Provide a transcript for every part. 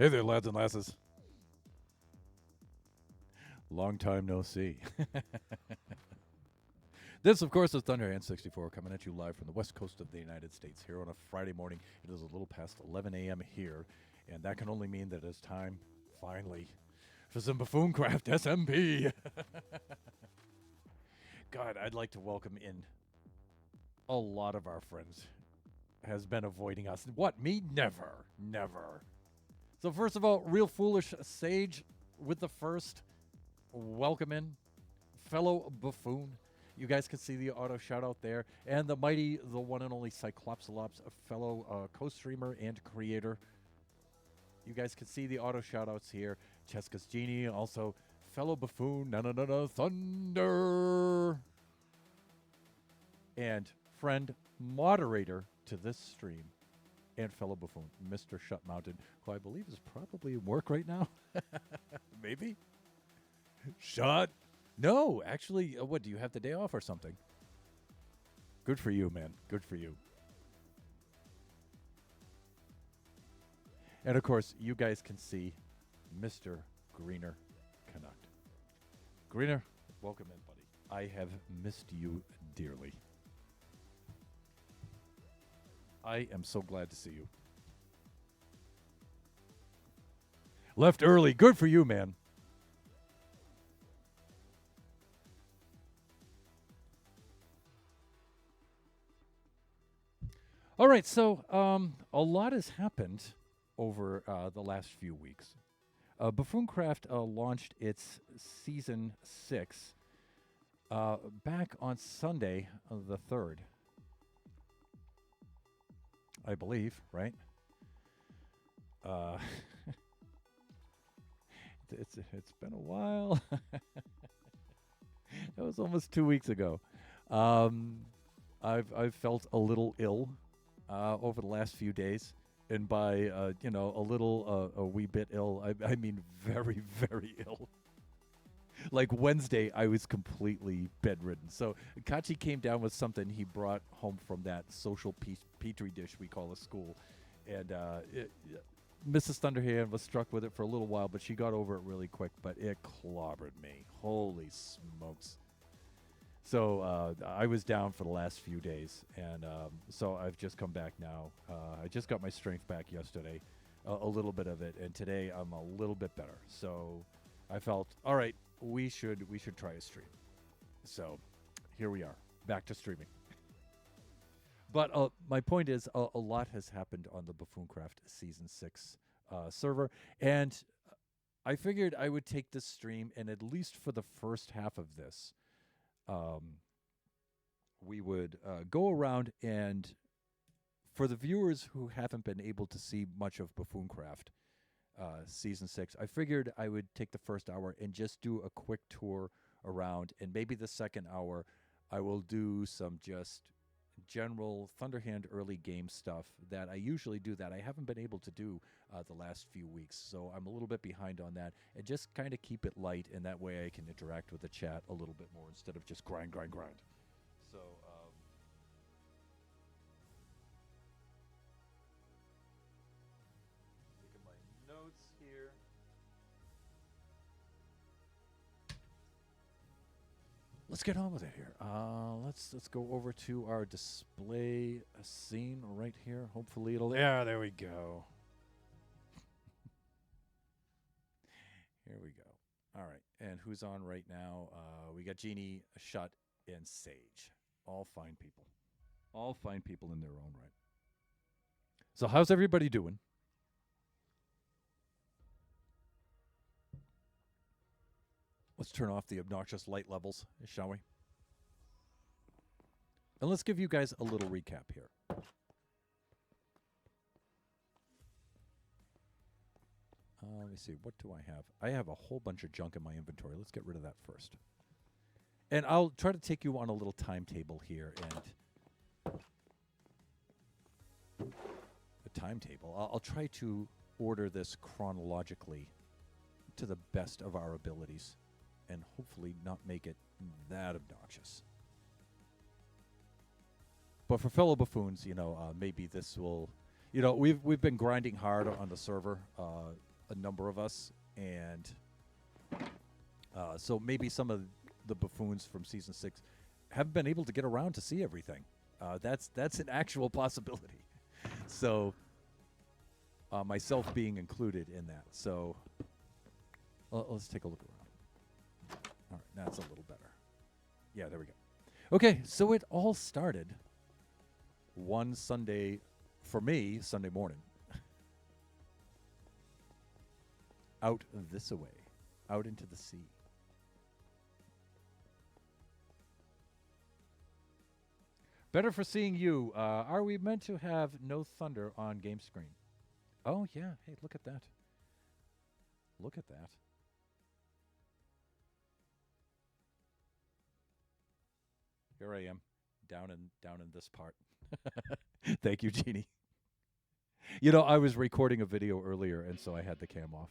Hey there, lads and lasses. Long time no see. This, of course, is Thunderhand 64 coming at you live from the west coast of the United States here on a Friday morning. It is a little past 11 a.m. here, and that can only mean that it's time, finally, for some Buffooncraft SMP. God, I'd like to welcome in a lot of our friends. Has been avoiding us. What, me? Never. Never. So first of all, Real Foolish Sage with the first. Welcome in, fellow buffoon. You guys can see the auto shout out there. And the mighty, the one and only Cyclopsalops, a fellow co-streamer and creator. You guys can see the auto shout outs here. Cheska's Genie, also fellow buffoon, Thunder. And friend, moderator to this stream, and fellow buffoon, Mr. Shut Mountain, who I believe is probably in work right now. Maybe? Shut. No, actually, what, do you have the day off or something? Good for you, man. Good for you. And of course, you guys can see Mr. Greener Canuck. Greener, welcome in, buddy. I have missed you dearly. I am so glad to see you. Left early. Good for you, man. All right, so a lot has happened over the last few weeks. Buffooncraft launched its Season 6 back on Sunday, the 3rd. I believe, right? It's been a while. That was almost 2 weeks ago. I've felt a little ill over the last few days, and by a wee bit ill, I mean very, very ill. Like Wednesday, I was completely bedridden. So Kachi came down with something he brought home from that social petri dish we call a school, and Mrs. Thunderhand was struck with it for a little while, but she got over it really quick. But it clobbered me. Holy smokes! So I was down for the last few days, and so I've just come back now. I just got my strength back yesterday, a little bit of it, and today I'm a little bit better. So I felt, all right, we should try a stream. So here we are, back to streaming. But my point is, a lot has happened on the Buffooncraft Season 6 server, and I figured I would take this stream, and at least for the first half of this, we would go around, and for the viewers who haven't been able to see much of Buffooncraft Season 6, I figured I would take the first hour and just do a quick tour around, and maybe the second hour I will do some just general Thunderhand early game stuff that I usually do that I haven't been able to do the last few weeks. So I'm a little bit behind on that, and just kind of keep it light, and that way I can interact with the chat a little bit more instead of just grind. So look at my notes here. Let's get on with it here. Let's go over to our display scene right here. Hopefully it'll. Yeah, there we go. Here we go. All right, and who's on right now? We got Genie, Shut, and Sage. All fine people. All fine people in their own right. So how's everybody doing? Let's turn off the obnoxious light levels, shall we? And let's give you guys a little recap here. Let me see. What do I have? I have a whole bunch of junk in my inventory. Let's get rid of that first. And I'll try to take you on a little timetable here. And a timetable. I'll try to order this chronologically to the best of our abilities, and hopefully not make it that obnoxious. But for fellow buffoons, maybe this will, we've been grinding hard on the server. a number of us, and so maybe some of the buffoons from season 6 haven't been able to get around to see everything. That's an actual possibility. So myself being included in that. So let's take a look around. All right, that's a little better. Yeah, there we go. Okay, so it all started one Sunday, for me, Sunday morning. Out this away, out into the sea. Better for seeing you. Are we meant to have no thunder on game screen? Oh, yeah. Hey, look at that. Look at that. Here I am, down in this part. Thank you, Jeannie. You know, I was recording a video earlier, and so I had the cam off.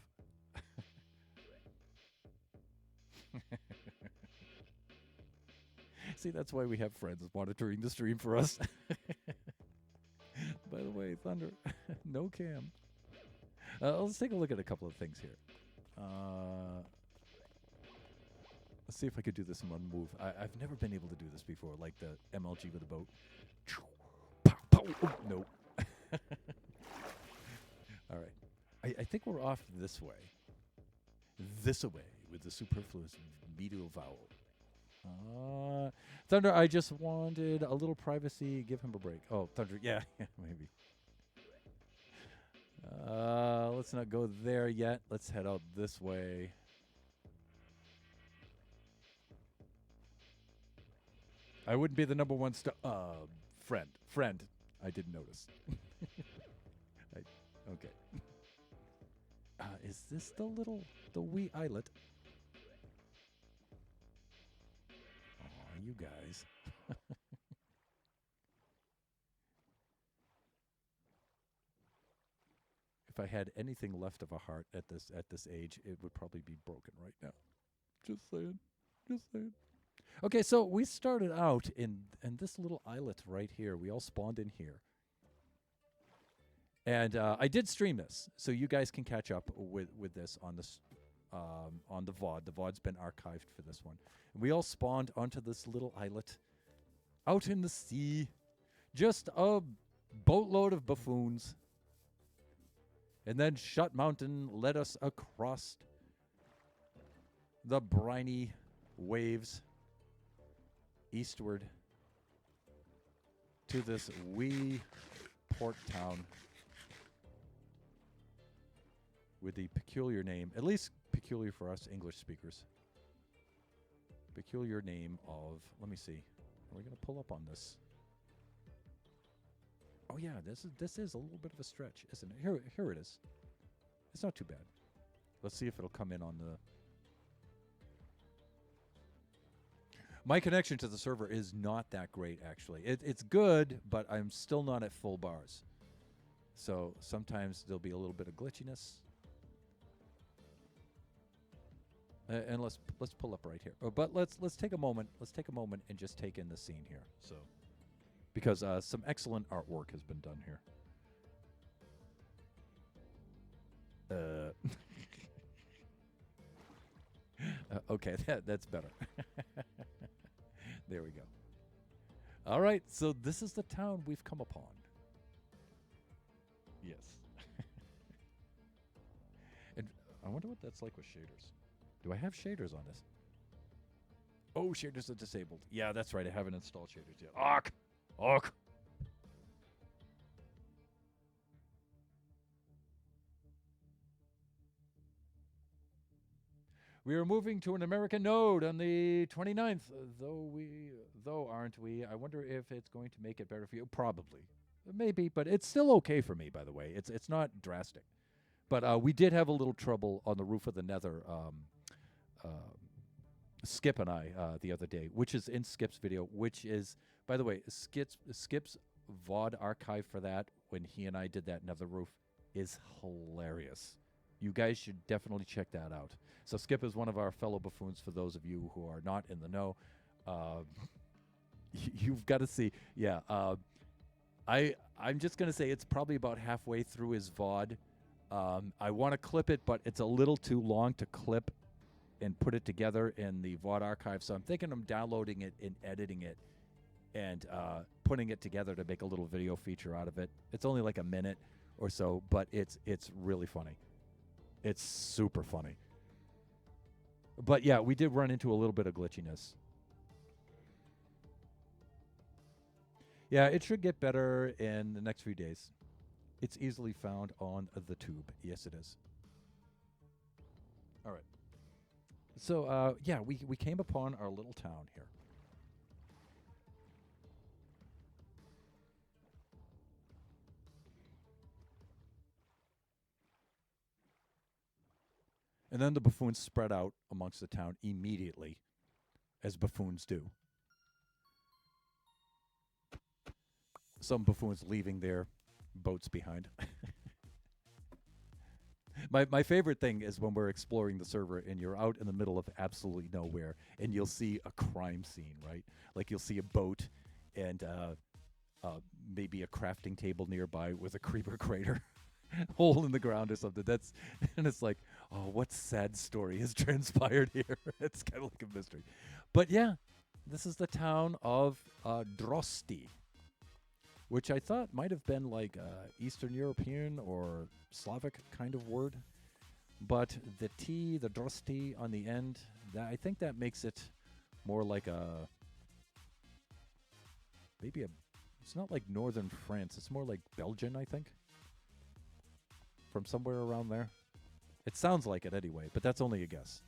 See, that's why we have friends monitoring the stream for us. By the way, Thunder, no cam. Let's take a look at a couple of things here. Let's see if I could do this in one move. I've never been able to do this before, like the MLG with a boat. Oh, no. All right. I think we're off this way. This away with the superfluous medial vowel. Thunder, I just wanted a little privacy. Give him a break. Oh, Thunder, yeah, maybe. Let's not go there yet. Let's head out this way. I wouldn't be the number one friend. I didn't notice. Okay. Is this the wee islet? Oh, you guys. If I had anything left of a heart at this age, it would probably be broken right now. Just saying. Okay, so we started out in this little islet right here. We all spawned in here. And I did stream this, so you guys can catch up with this on this on the VOD. The VOD's been archived for this one. And we all spawned onto this little islet out in the sea. Just a boatload of buffoons. And then Shut Mountain led us across the briny waves eastward to this wee port town with the peculiar name, at least peculiar for us English speakers, peculiar name of, let me see, are we going to pull up on this? Oh yeah, this is a little bit of a stretch, isn't it? Here it is. It's not too bad. Let's see if it'll come in on the... My connection to the server is not that great, actually. It's good, but I'm still not at full bars. So sometimes there'll be a little bit of glitchiness. And let's pull up right here. But let's take a moment. Let's take a moment and just take in the scene here. So, because some excellent artwork has been done here. Okay, that's better. There we go. All right, so this is the town we've come upon. Yes. And I wonder what that's like with shaders. Do I have shaders on this? Oh, shaders are disabled. Yeah, that's right. I haven't installed shaders yet. Awk. We are moving to an American node on the 29th, though aren't we? I wonder if it's going to make it better for you. Probably. Maybe, but it's still okay for me, by the way. It's not drastic. But we did have a little trouble on the roof of the Nether, Skip and I, the other day, which is in Skip's video, which is, by the way, Skip's VOD archive for that, when he and I did that Nether roof, is hilarious. You guys should definitely check that out. So Skip is one of our fellow buffoons, for those of you who are not in the know. You've got to see. Yeah, I'm just going to say it's probably about halfway through his VOD I want to clip it, but it's a little too long to clip and put it together in the VOD archive. So I'm thinking I'm downloading it and editing it and putting it together to make a little video feature out of it. It's only like a minute or so, but it's really funny. It's super funny. But yeah, we did run into a little bit of glitchiness. Yeah, it should get better in the next few days. It's easily found on the tube. Yes, it is. All right. So, yeah, we came upon our little town here. And then the buffoons spread out amongst the town immediately, as buffoons do. Some buffoons leaving their boats behind. My favorite thing is when we're exploring the server and you're out in the middle of absolutely nowhere and you'll see a crime scene, right? Like you'll see a boat and maybe a crafting table nearby with a creeper crater hole in the ground or something. And it's like, oh, what sad story has transpired here? It's kind of like a mystery. But yeah, this is the town of Drosti, which I thought might have been like Eastern European or Slavic kind of word. But the T, the Drosti on the end, I think that makes it more like it's not like northern France. It's more like Belgian, I think. From somewhere around there. It sounds like it anyway, but that's only a guess.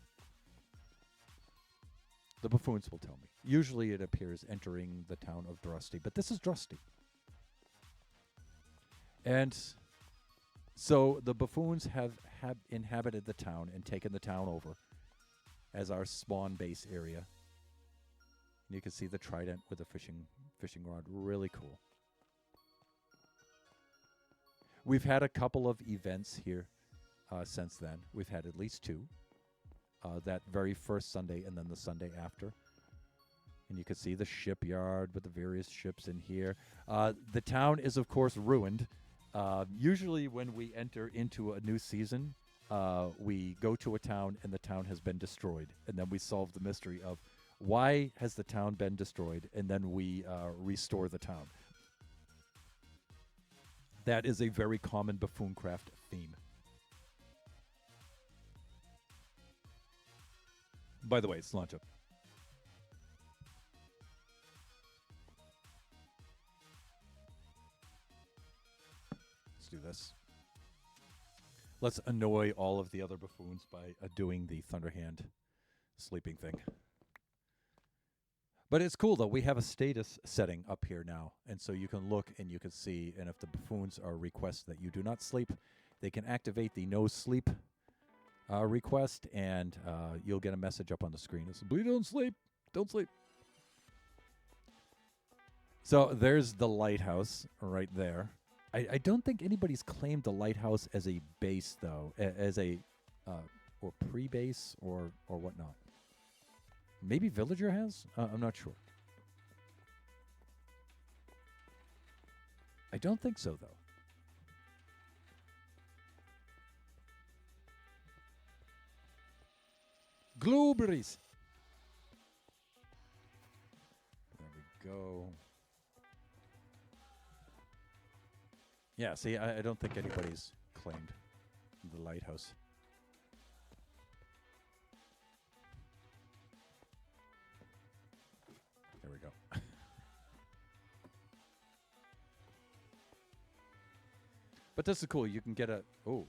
The buffoons will tell me. Usually it appears entering the town of Drosti, but this is Drosti. And so the buffoons have inhabited the town and taken the town over as our spawn base area. And you can see the trident with the fishing rod. Really cool. We've had a couple of events here since then. We've had at least two. That very first Sunday and then the Sunday after. And you can see the shipyard with the various ships in here. The town is, of course, ruined. Usually when we enter into a new season, we go to a town and the town has been destroyed. And then we solve the mystery of why has the town been destroyed, and then we restore the town. That is a very common Buffooncraft theme. By the way, Slancha. Let's do this. Let's annoy all of the other buffoons by doing the Thunderhand sleeping thing. But it's cool, though. We have a status setting up here now. And so you can look and you can see. And if the buffoons are requests that you do not sleep, they can activate the no sleep request. And you'll get a message up on the screen. It's, please don't sleep. Don't sleep. So there's the lighthouse right there. I don't think anybody's claimed the lighthouse as a base, though. As a, or pre-base or whatnot. Maybe Villager has? I'm not sure. I don't think so, though. Blueberries! There we go. Yeah, see, I don't think anybody's claimed the lighthouse. There we go. But this is cool. You can get a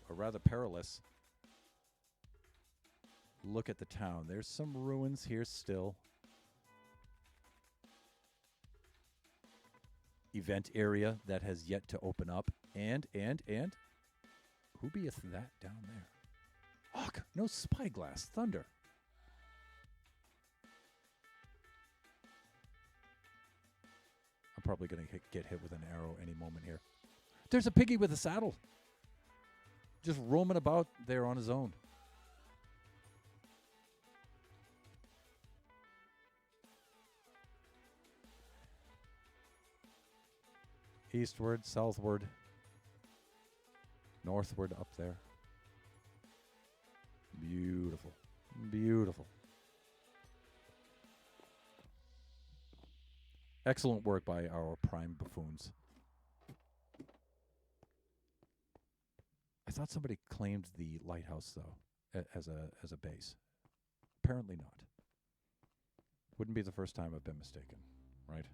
rather perilous look at the town. There's some ruins here still. Event area that has yet to open up. And who beeth that down there? Och, no spyglass. Thunder. I'm probably going to get hit with an arrow any moment here. There's a piggy with a saddle. Just roaming about there on his own. Eastward, southward. Northward up there. Beautiful. Beautiful. Excellent work by our prime buffoons. I thought somebody claimed the lighthouse, though, as a base. Apparently not. Wouldn't be the first time I've been mistaken, right?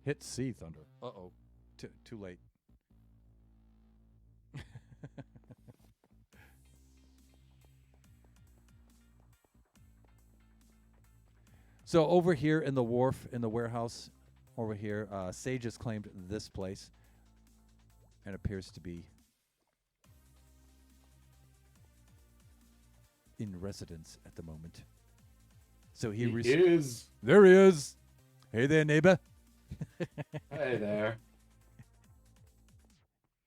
Hit C, Thunder. Uh-oh. Too late. So over here in the wharf, in the warehouse, over here, Sage has claimed this place and appears to be in residence at the moment. So he is. There he is. Hey there, neighbor. Hey there.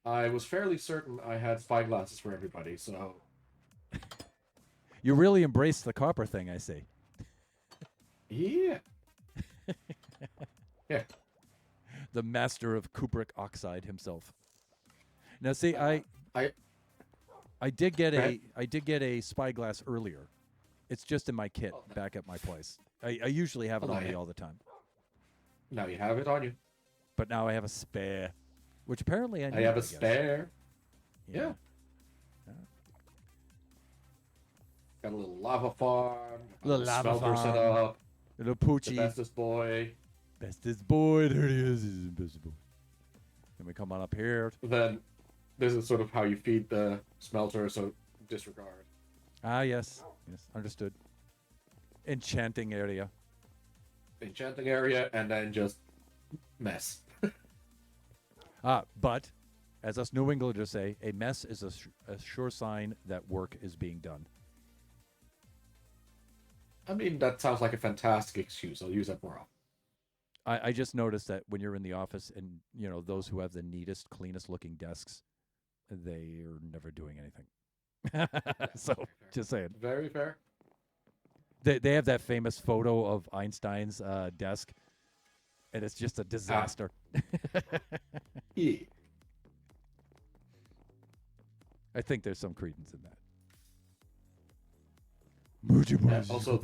I was fairly certain I had spyglasses for everybody, so... You really embraced the copper thing, I see. Yeah. Yeah. The master of cupric oxide himself. Now, see, I did get a spyglass earlier. It's just in my kit back at my place. I usually have it on me all the time. Now you have it on you. But now I have a spare, which apparently I need. I have a spare. Yeah. Got a little lava farm. Little lava farm. Set up. Little poochie. The bestest boy. Bestest boy. There he is. He's invisible. Then we come on up here. Then this is sort of how you feed the smelter, so disregard. Ah, yes. Yes, understood. Enchanting area. Enchanting area, and then just mess. But, as us New Englanders say, a mess is a sure sign that work is being done. I mean, that sounds like a fantastic excuse. I'll use that more often. I just noticed that when you're in the office and, you know, those who have the neatest, cleanest looking desks, they are never doing anything. So, just saying. Very fair. They have that famous photo of Einstein's desk, and it's just a disaster. Yeah. I think there's some credence in that. Also,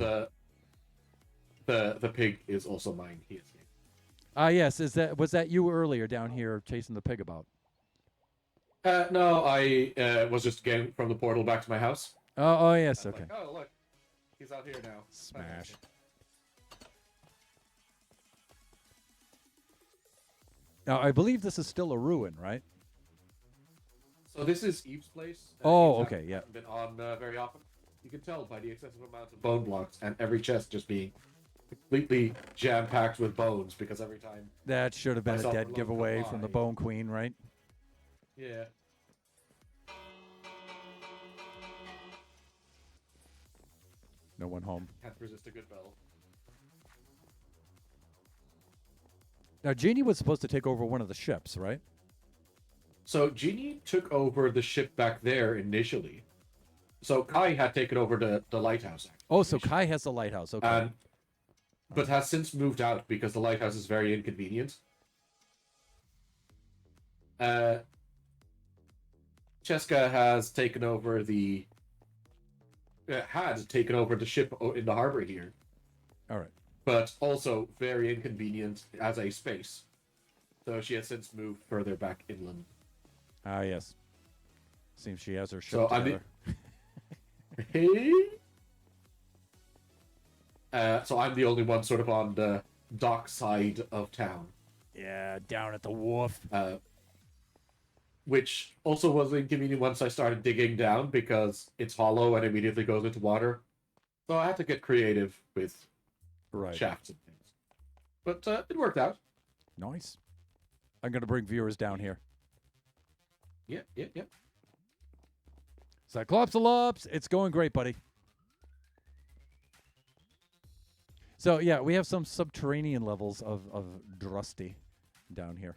the pig is also mine. He is me. Yes. Was that you earlier down here chasing the pig about? No, I was just getting from the portal back to my house. Oh yes, okay. Like, oh look, he's out here now. Smash. Now I believe this is still a ruin, right? So this is Eve's place. Oh, Eve's okay, yeah. Haven't been on very often. You can tell by the excessive amount of bone blocks and every chest just being completely jam-packed with bones because every time... That should have been a myself dead alone giveaway come from the by. Bone Queen, right? Yeah. No one home. Can't resist a good bell. Now, Jeannie was supposed to take over one of the ships, right? So Genie took over the ship back there initially. So Kai had taken over the lighthouse. Actually, Oh, so Kai has the lighthouse. Okay. But has since moved out because the lighthouse is very inconvenient. Cheska has taken over had taken over the ship in the harbor here, All right. but also very inconvenient as a space. So she has since moved further back inland. Ah, yes. Seems she has her ship So together. So I'm the only one sort of on the dock side of town. Yeah, down at the wharf. Which also was inconvenient once I started digging down because it's hollow and immediately goes into water. So I had to get creative with shafts and things. But it worked out. Nice. I'm going to bring viewers down here. Yeah. Cyclopsalops, it's going great, buddy. So, yeah, we have some subterranean levels of Drusty down here.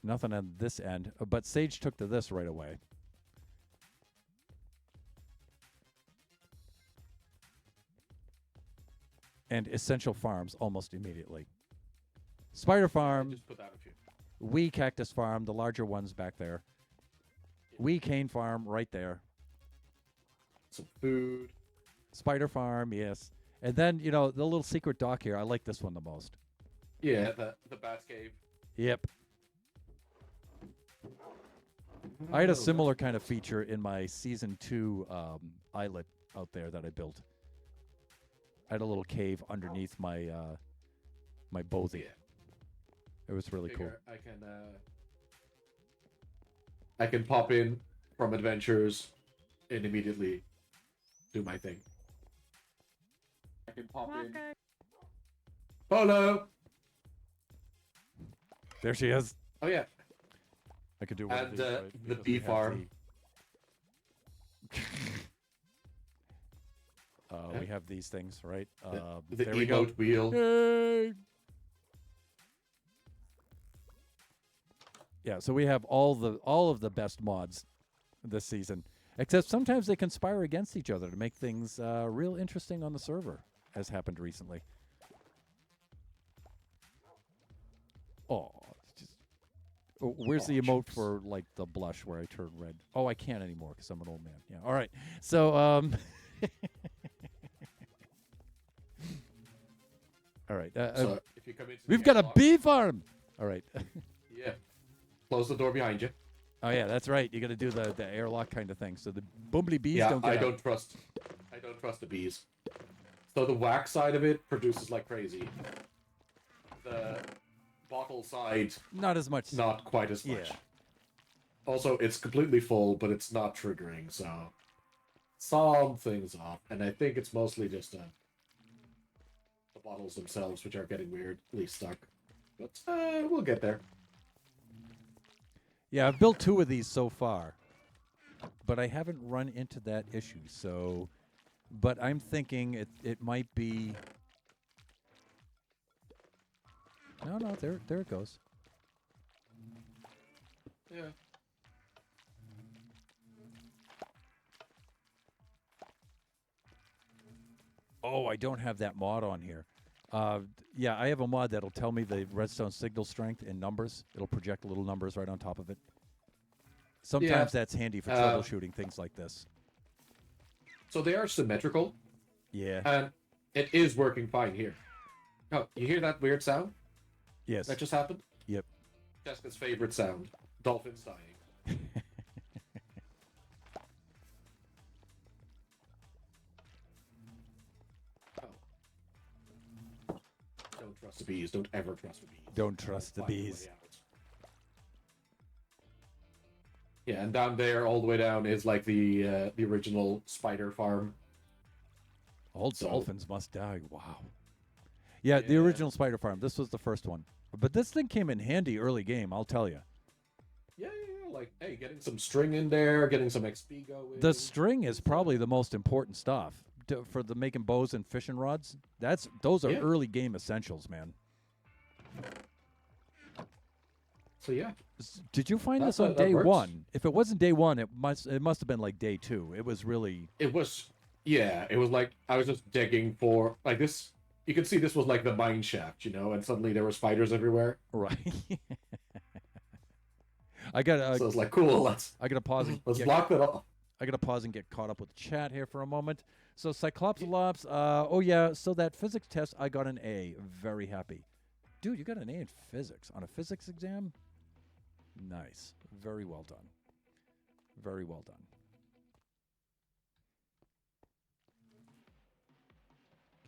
Nothing on this end, but Sage took to this right away. and Essential Farms almost immediately. Spider Farm, Just put that a few. Wee Cactus Farm, the larger ones back there. Wee Cane Farm right there. Some food. Spider Farm, yes. And then, you know, the little secret dock here. I like this one the most. Yeah, the bat cave. Yep. I had a similar kind of feature in my Season 2 islet out there that I built. I had a little cave underneath my my bothy. Yeah. It was really cool. I can pop in from adventures and immediately do my thing. I can pop in. Polo. There she is. Oh yeah. I could do one of And these, right? the Because bee we have farm. We have these things, right? The there we go. emote wheel. Yay! Yeah, so we have all of the best mods this season. Except sometimes they conspire against each other to make things real interesting on the server, as happened recently. Oh, where's the emote for like the blush where I turn red? Oh, I can't anymore because I'm an old man. Yeah. All right. So all right. So if you come into We've got a bee farm. All right. Yeah. Close the door behind you. Oh yeah, that's right. You got to do the airlock kind of thing, so the bumbly bees Yeah, don't get I out. don't trust the bees. So the wax side of it produces like crazy. The bottle side, Not as much. not quite as much. Yeah. Also, it's completely full, but it's not triggering, so something's off. And I think it's mostly just the bottles themselves, which are getting weirdly stuck. But we'll get there. Yeah, I've built 2 of these so far, but I haven't run into that issue. So, but I'm thinking it might be. No, there it goes. Yeah. Oh, I don't have that mod on here. Yeah, I have a mod that'll tell me the redstone signal strength in numbers. It'll project little numbers right on top of it. Sometimes that's handy for troubleshooting things like this. So they are symmetrical, Yeah. and it is working fine here. Oh, you hear that weird sound Yes. that just happened? Yep. Jessica's favorite sound. Dolphins dying. Don't trust the bees. Don't ever trust the bees. Don't trust the Find a way bees. out. Yeah, and down there, all the way down, is like the original spider farm. All So- dolphins must die. Wow. Yeah, the Yeah. original Spider Farm. This was the first one. But this thing came in handy early game, I'll tell you. Yeah. Like, hey, getting some string in there, getting some XP going. The string is probably the most important stuff for the making bows and fishing rods. Those are Yeah. early game essentials, man. So yeah, Did you find That's this on that day works. 1? If it wasn't day 1, it must have been like day 2. It was really it was. Yeah, it was like I was just digging for like this. You can see this was like the mine shaft, and suddenly there were spiders everywhere. right. I got So it's like, cool. I got to pause and Let's get, block that off. I got to pause and get caught up with the chat here for a moment. So Cyclopsalops, oh yeah, so that physics test I got an A. Very happy. Dude, you got an A in physics on a physics exam? Nice. Very well done. Very well done.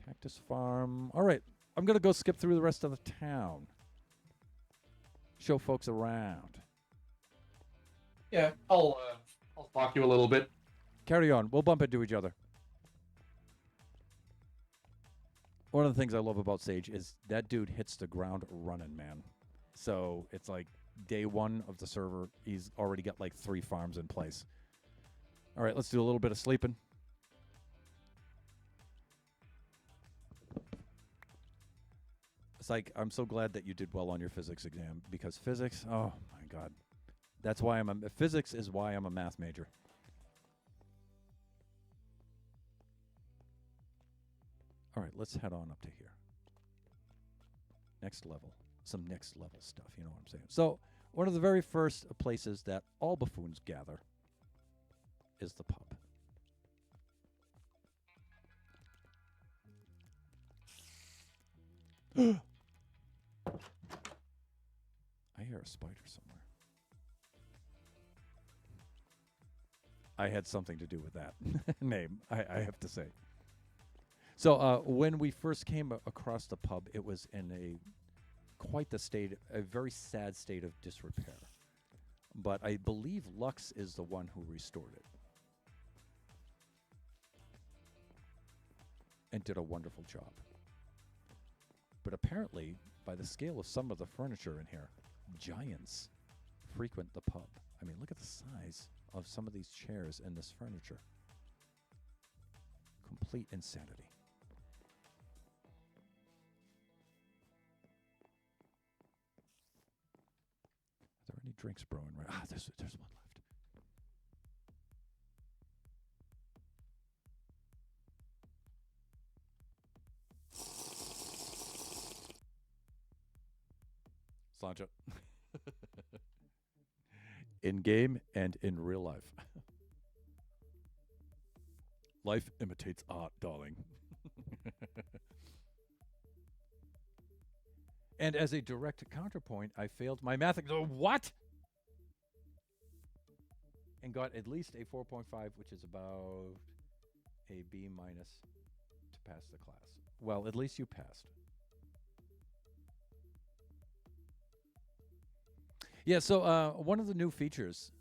Cactus Farm. All right, I'm going to go skip through the rest of the town. Show folks around. Yeah, I'll talk you a little bit. Carry on. We'll bump into each other. One of the things I love about Sage is that dude hits the ground running, man. So it's like day 1 of the server, he's already got like 3 farms in place. All right, let's do a little bit of sleeping. It's like, I'm so glad that you did well on your physics exam, because physics, oh my God. That's why physics is why I'm a math major. All right, let's head on up to here. Next level. Some next level stuff, you know what I'm saying? So, one of the very first places that all buffoons gather is the pub. I hear a spider somewhere. I had something to do with that name, I have to say. So when we first came across the pub, it was in a very sad state of disrepair. But I believe Lux is the one who restored it. And did a wonderful job. But apparently, by the scale of some of the furniture in here, giants frequent the pub. I mean, look at the size of some of these chairs and this furniture. Complete insanity. Are there any drinks brewing right? There's one left. Slancha. In game and in real life. Life imitates art, darling. And as a direct counterpoint, I failed my math. What? And got at least a 4.5, which is about a B minus to pass the class. Well, at least you passed. Yeah, so one of the new features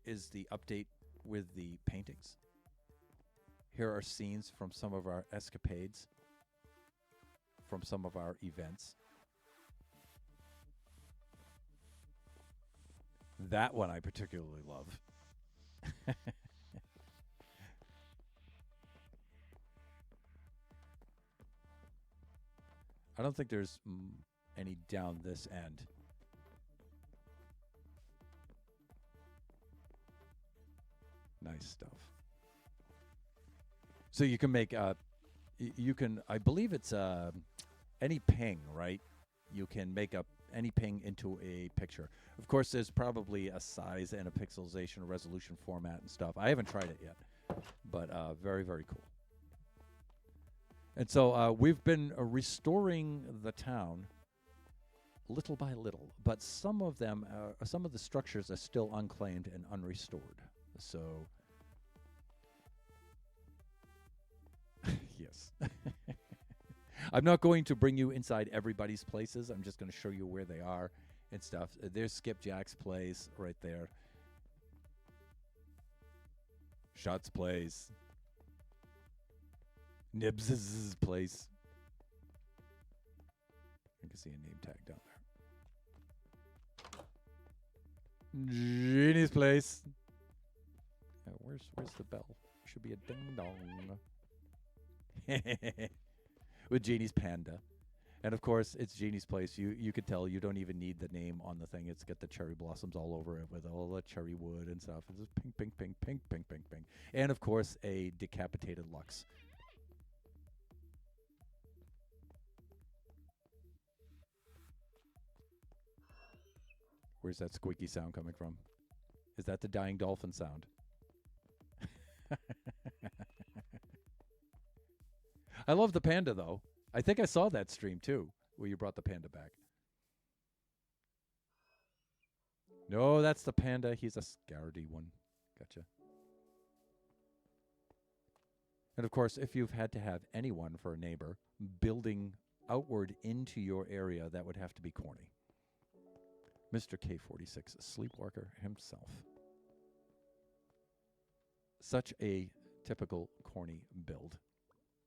is the update with the paintings. Here are scenes from some of our escapades, from some of our events. That one I particularly love. I don't think there's any down this end. Nice stuff. So you can make, I believe it's any ping, right? You can make up any ping into a picture. Of course, there's probably a size and a pixelization resolution format and stuff. I haven't tried it yet, but very, very cool. And so we've been restoring the town little by little, but some of them, some of the structures are still unclaimed and unrestored. So, yes. I'm not going to bring you inside everybody's places. I'm just going to show you where they are and stuff. There's Skipjack's place right there. Shot's place. Nibs' place. I can see a name tag down there. Jeannie's place. Where's the bell? Should be a ding dong. With Jeannie's panda. And of course, it's Jeannie's place. You could tell you don't even need the name on the thing. It's got the cherry blossoms all over it with all the cherry wood and stuff. It's just pink, pink, pink, pink, pink, pink, pink. And of course, a decapitated Lux. Where's that squeaky sound coming from? Is that the dying dolphin sound? I love the panda, though. I think I saw that stream, too, where you brought the panda back. No, that's the panda. He's a scaredy one. Gotcha. And, of course, if you've had to have anyone for a neighbor building outward into your area, that would have to be corny. Mr. K46, a sleepwalker himself. Such a typical corny build,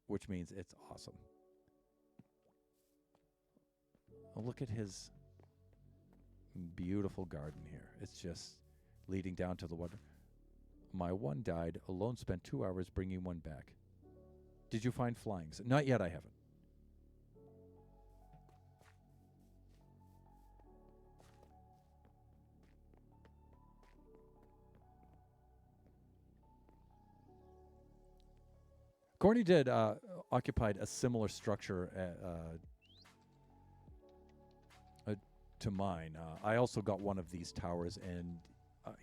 which means it's awesome. Oh, look at his beautiful garden here. It's just leading down to the water. My one died. Alone spent 2 hours bringing one back. Did you find flyings? Not yet, I haven't. Corny did occupied a similar structure to mine. I also got one of these towers, and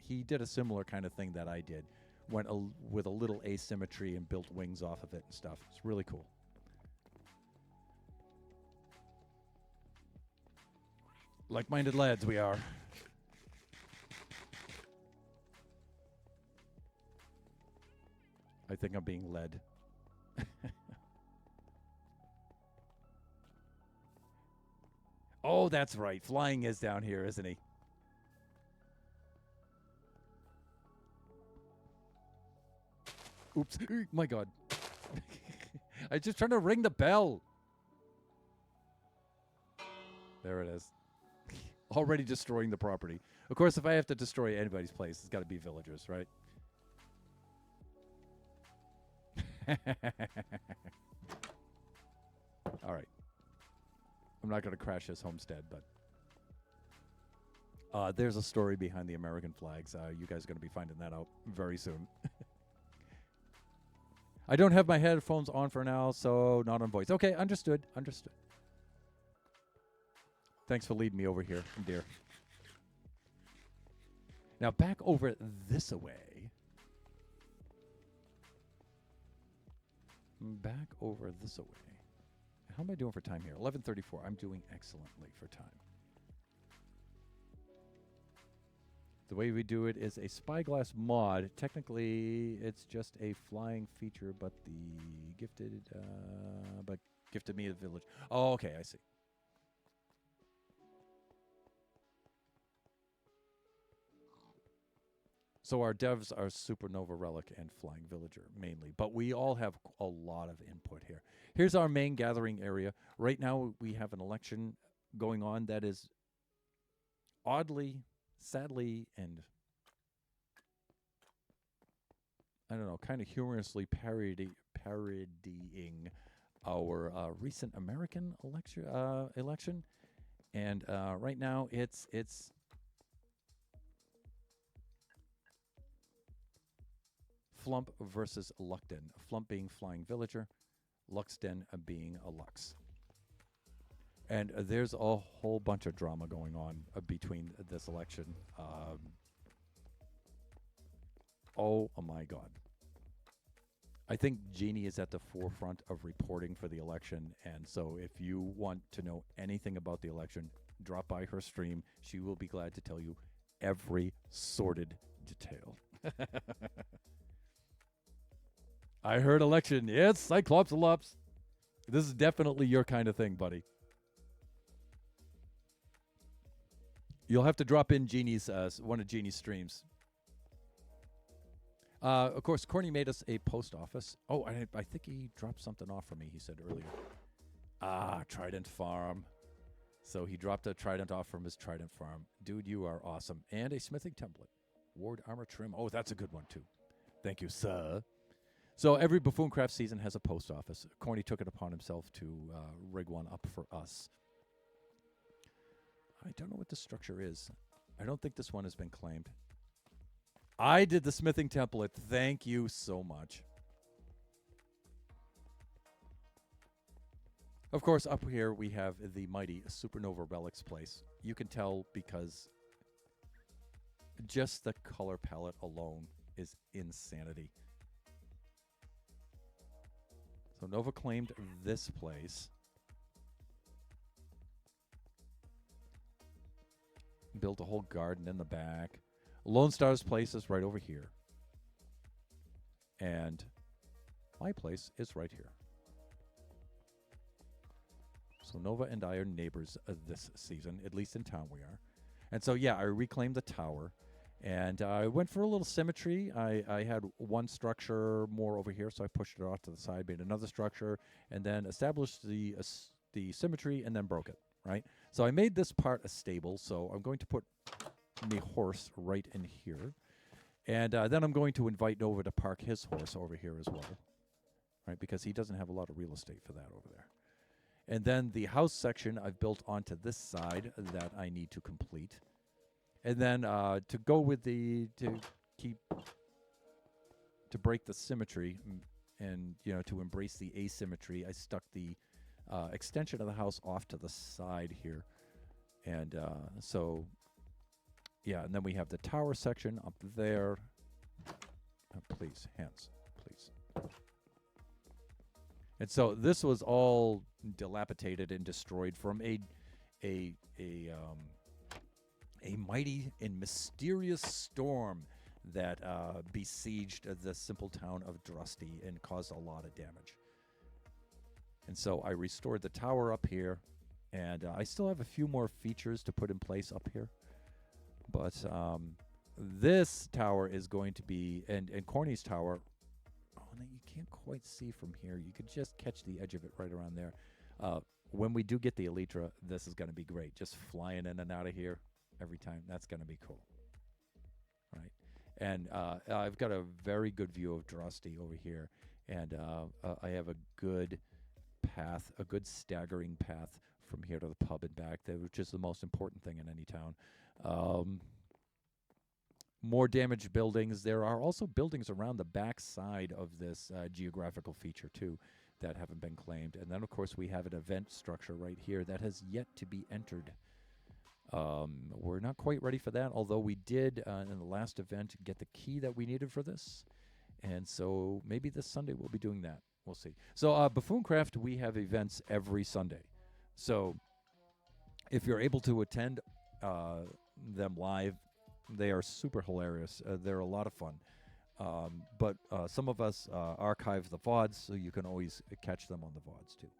he did a similar kind of thing that I did. Went with a little asymmetry and built wings off of it and stuff. It's really cool. Like-minded lads we are. I think I'm being led. Oh, that's right. Flying is down here, isn't he? Oops. My God. I just trying to ring the bell. There it is. Already destroying the property. Of course, if I have to destroy anybody's place, it's got to be villagers, right? All right. I'm not going to crash his homestead, but there's a story behind the American flags. You guys are going to be finding that out very soon. I don't have my headphones on for now, so not on voice. Okay, understood. Understood. Thanks for leading me over here, dear. Now back over this way. Back over this away. How am I doing for time here? 11:34. I'm doing excellently for time. The way we do it is a spyglass mod. Technically, it's just a flying feature, but gifted me a village. Oh, okay, I see. So our devs are Supernova Relic and Flying Villager mainly, but we all have a lot of input here. Here's our main gathering area. Right now we have an election going on that is oddly, sadly, and I don't know, kind of humorously parodying our recent American election. And right now it's Flump versus Luckden. Flump being Flying Villager, Luxden being a Lux. And there's a whole bunch of drama going on between this election. Oh my God. I think Jeannie is at the forefront of reporting for the election. And so if you want to know anything about the election, drop by her stream. She will be glad to tell you every sordid detail. I heard election. Yes, Cyclops Lops. This is definitely your kind of thing, buddy. You'll have to drop in Jeannie's one of Jeannie's streams. Of course, Corny made us a post office. Oh, I think he dropped something off for me, he said earlier. Trident Farm. So he dropped a Trident off from his Trident Farm. Dude, you are awesome. And a smithing template. Ward armor trim. Oh, that's a good one, too. Thank you, sir. So every Buffooncraft season has a post office. Corny took it upon himself to rig one up for us. I don't know what the structure is. I don't think this one has been claimed. I did the smithing template. Thank you so much. Of course, up here we have the mighty Supernova Relics place. You can tell because just the color palette alone is insanity. So Nova claimed this place. Built a whole garden in the back. Lone Star's place is right over here. And my place is right here. So Nova and I are neighbors this season, at least in town we are. And so, yeah, I reclaimed the tower. And I went for a little symmetry. I had one structure more over here, so I pushed it off to the side, made another structure, and then established the symmetry, and then broke it, right? So I made this part a stable, so I'm going to put my horse right in here. And then I'm going to invite Nova to park his horse over here as well, right? Because he doesn't have a lot of real estate for that over there. And then the house section I've built onto this side that I need to complete. And then to go with to break the symmetry, and to embrace the asymmetry, I stuck the extension of the house off to the side here, and so yeah, and then we have the tower section up there. Please, hands, please. And so this was all dilapidated and destroyed from a mighty and mysterious storm that besieged the simple town of Drusty and caused a lot of damage. And so I restored the tower up here, and I still have a few more features to put in place up here. But this tower is going to be, and Corny's tower, oh, no, you can't quite see from here. You could just catch the edge of it right around there. When we do get the Elytra, this is going to be great. Just flying in and out of here every time. That's going to be cool. Right. And I've got a very good view of Drusty over here. And I have a good path, a good staggering path from here to the pub and back, which is the most important thing in any town. More damaged buildings. There are also buildings around the back side of this geographical feature, too, that haven't been claimed. And then, of course, we have an event structure right here that has yet to be entered. We're not quite ready for that, although we did, in the last event, get the key that we needed for this. And so maybe this Sunday we'll be doing that. We'll see. So Buffooncraft, we have events every Sunday. So if you're able to attend them live, they are super hilarious. They're a lot of fun. But some of us archive the VODs, so you can always catch them on the VODs, too.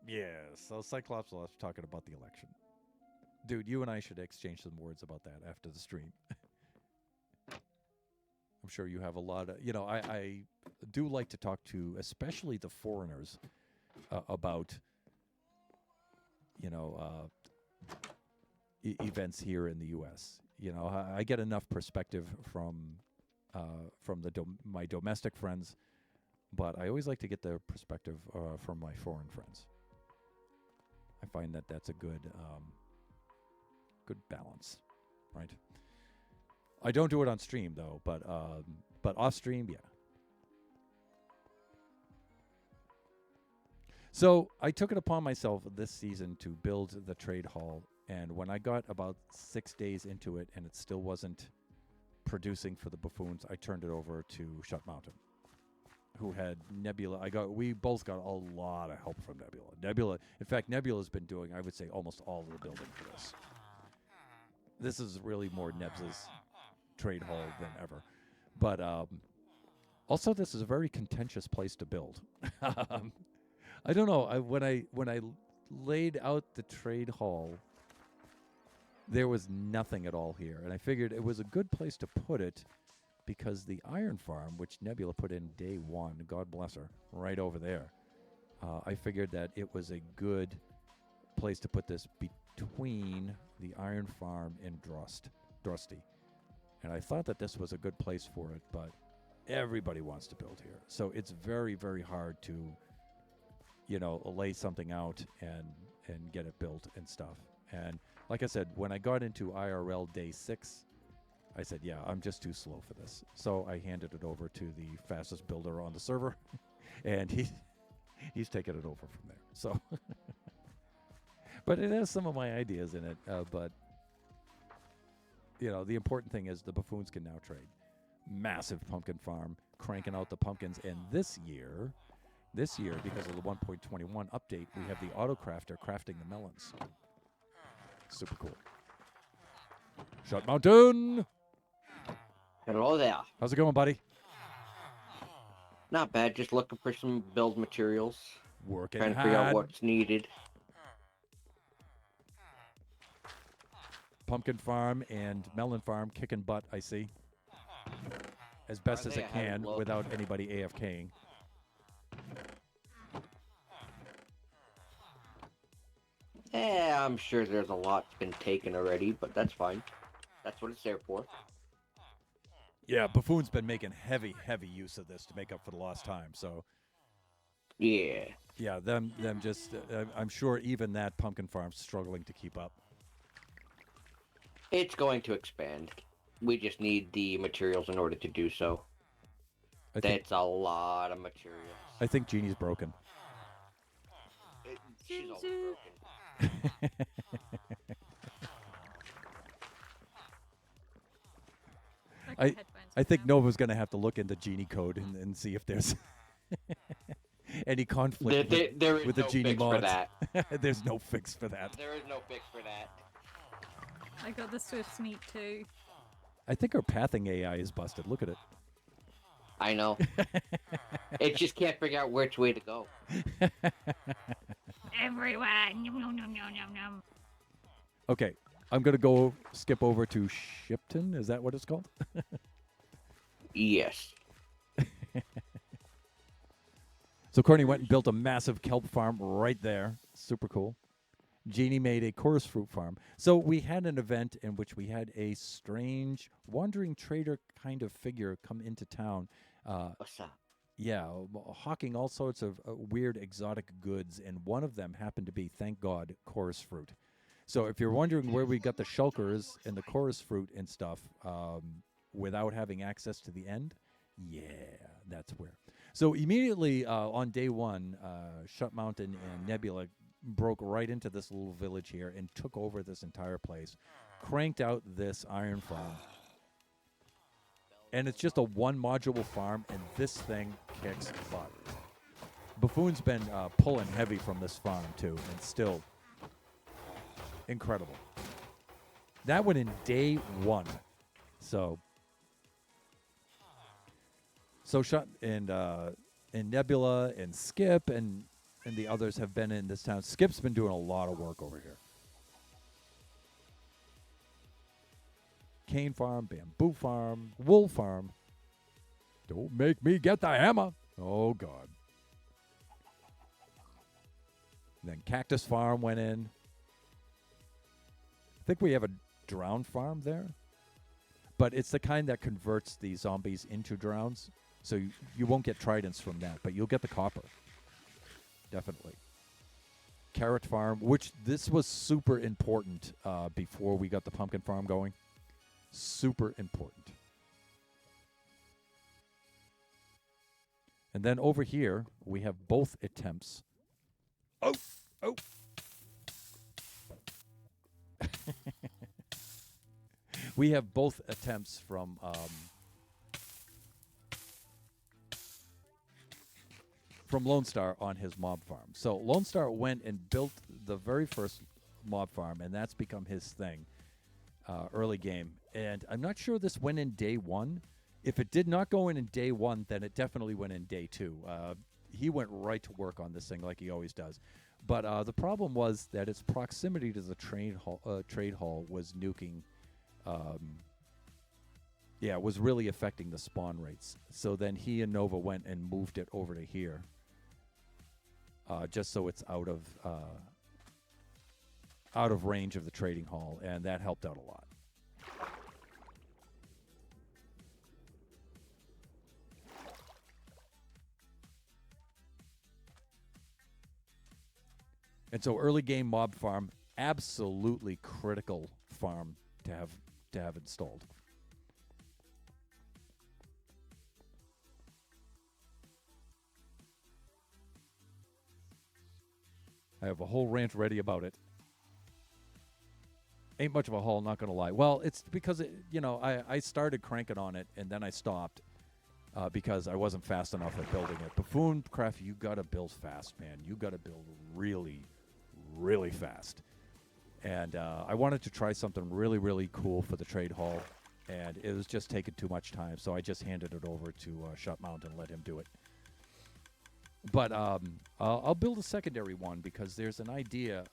Yeah, so Cyclops was talking about the election. Dude, you and I should exchange some words about that after the stream. I'm sure you have a lot of, I do like to talk to, especially the foreigners, about, events here in the U.S. I get enough perspective from my domestic friends, but I always like to get the perspective from my foreign friends. I find that that's a good balance, right? I don't do it on stream though, but off stream, yeah. So I took it upon myself this season to build the trade hall, and when I got about 6 days into it and it still wasn't producing for the buffoons, I turned it over to Shut Mountain, who had Nebula. We both got a lot of help from Nebula. In fact, Nebula's been doing, I would say, almost all of the building for this. This is really more Neb's trade hall than ever. But also, this is a very contentious place to build. I don't know. When I laid out the trade hall, there was nothing at all here, and I figured it was a good place to put it because the iron farm, which Nebula put in day one, God bless her, right over there, I figured that it was a good place to put this between the iron farm and Drusty. And I thought that this was a good place for it, but everybody wants to build here. So it's very, very hard to, lay something out and get it built and stuff. And like I said, when I got into IRL day 6, I said, yeah, I'm just too slow for this. So I handed it over to the fastest builder on the server, and he's taken it over from there. So, but it has some of my ideas in it. But, the important thing is the buffoons can now trade. Massive pumpkin farm, cranking out the pumpkins. And this year, because of the 1.21 update, we have the autocrafter crafting the melons. Super cool. Shut Mountain! Hello there. How's it going, buddy? Not bad, just looking for some build materials. Working Trying to figure out what's needed. Pumpkin farm and melon farm kicking butt, I see. As best as it can without anybody AFKing. Yeah, I'm sure there's a lot been taken already, but that's fine. That's what it's there for. Yeah, Buffoon's been making heavy use of this to make up for the lost time, so... Yeah. Yeah, them just... I'm sure even that pumpkin farm's struggling to keep up. It's going to expand. We just need the materials in order to do so. That's a lot of materials. I think Jeannie's broken. She's always broken. I think Nova's going to have to look into Genie code and see if there's any conflict with the no Genie fix mods. for that. There's no fix for that. There is no fix for that. I got the Swift Sneak too. I think our pathing AI is busted. Look at it. I know. It just can't figure out which way to go. Everywhere. Nom, nom, nom, nom, nom, nom. Okay, I'm going to skip over to Shipton. Is that what it's called? Yes. So Courtney went and built a massive kelp farm right there. Super cool. Jeannie made a chorus fruit farm. So we had an event in which we had a strange wandering trader kind of figure come into town. What's up? Yeah, hawking all sorts of weird exotic goods, and one of them happened to be, thank God, chorus fruit. So if you're wondering where we got the shulkers and the chorus fruit and stuff without having access to the end, yeah, that's where. So immediately on day one, Shut Mountain and Nebula broke right into this little village here and took over this entire place, cranked out this iron farm. And it's just a one-module farm, and this thing kicks butt. Buffoon's been pulling heavy from this farm, too, and still incredible. That went in day one. So Shut and Nebula and Skip and the others have been in this town. Skip's been doing a lot of work over here. Cane farm, bamboo farm, wool farm. Don't make me get the hammer. Oh, God. And then cactus farm went in. I think we have a drown farm there. But it's the kind that converts the zombies into drowns. So you won't get tridents from that, but you'll get the copper. Definitely. Carrot farm, which this was super important before we got the pumpkin farm going. Super important. And then over here, we have both attempts. Oh! We have both attempts from Lone Star on his mob farm. So Lone Star went and built the very first mob farm, and that's become his thing early game. And I'm not sure this went in day one. If it did not go in day one, then it definitely went in day two. He went right to work on this thing like he always does. But the problem was that its proximity to the trade hall was nuking. Was really affecting the spawn rates. So then he and Nova went and moved it over to here. Just so it's out of range of the trading hall, and that helped out a lot. And so early game mob farm, absolutely critical farm to have installed. I have a whole rant ready about it. Ain't much of a haul, not going to lie. Well, it's because, I started cranking on it, and then I stopped because I wasn't fast enough at building it. Buffooncraft, you got to build fast, man. You got to build really, really fast. And I wanted to try something really, really cool for the trade hall, and it was just taking too much time, so I just handed it over to Shut Mountain and let him do it. But I'll build a secondary one because there's an idea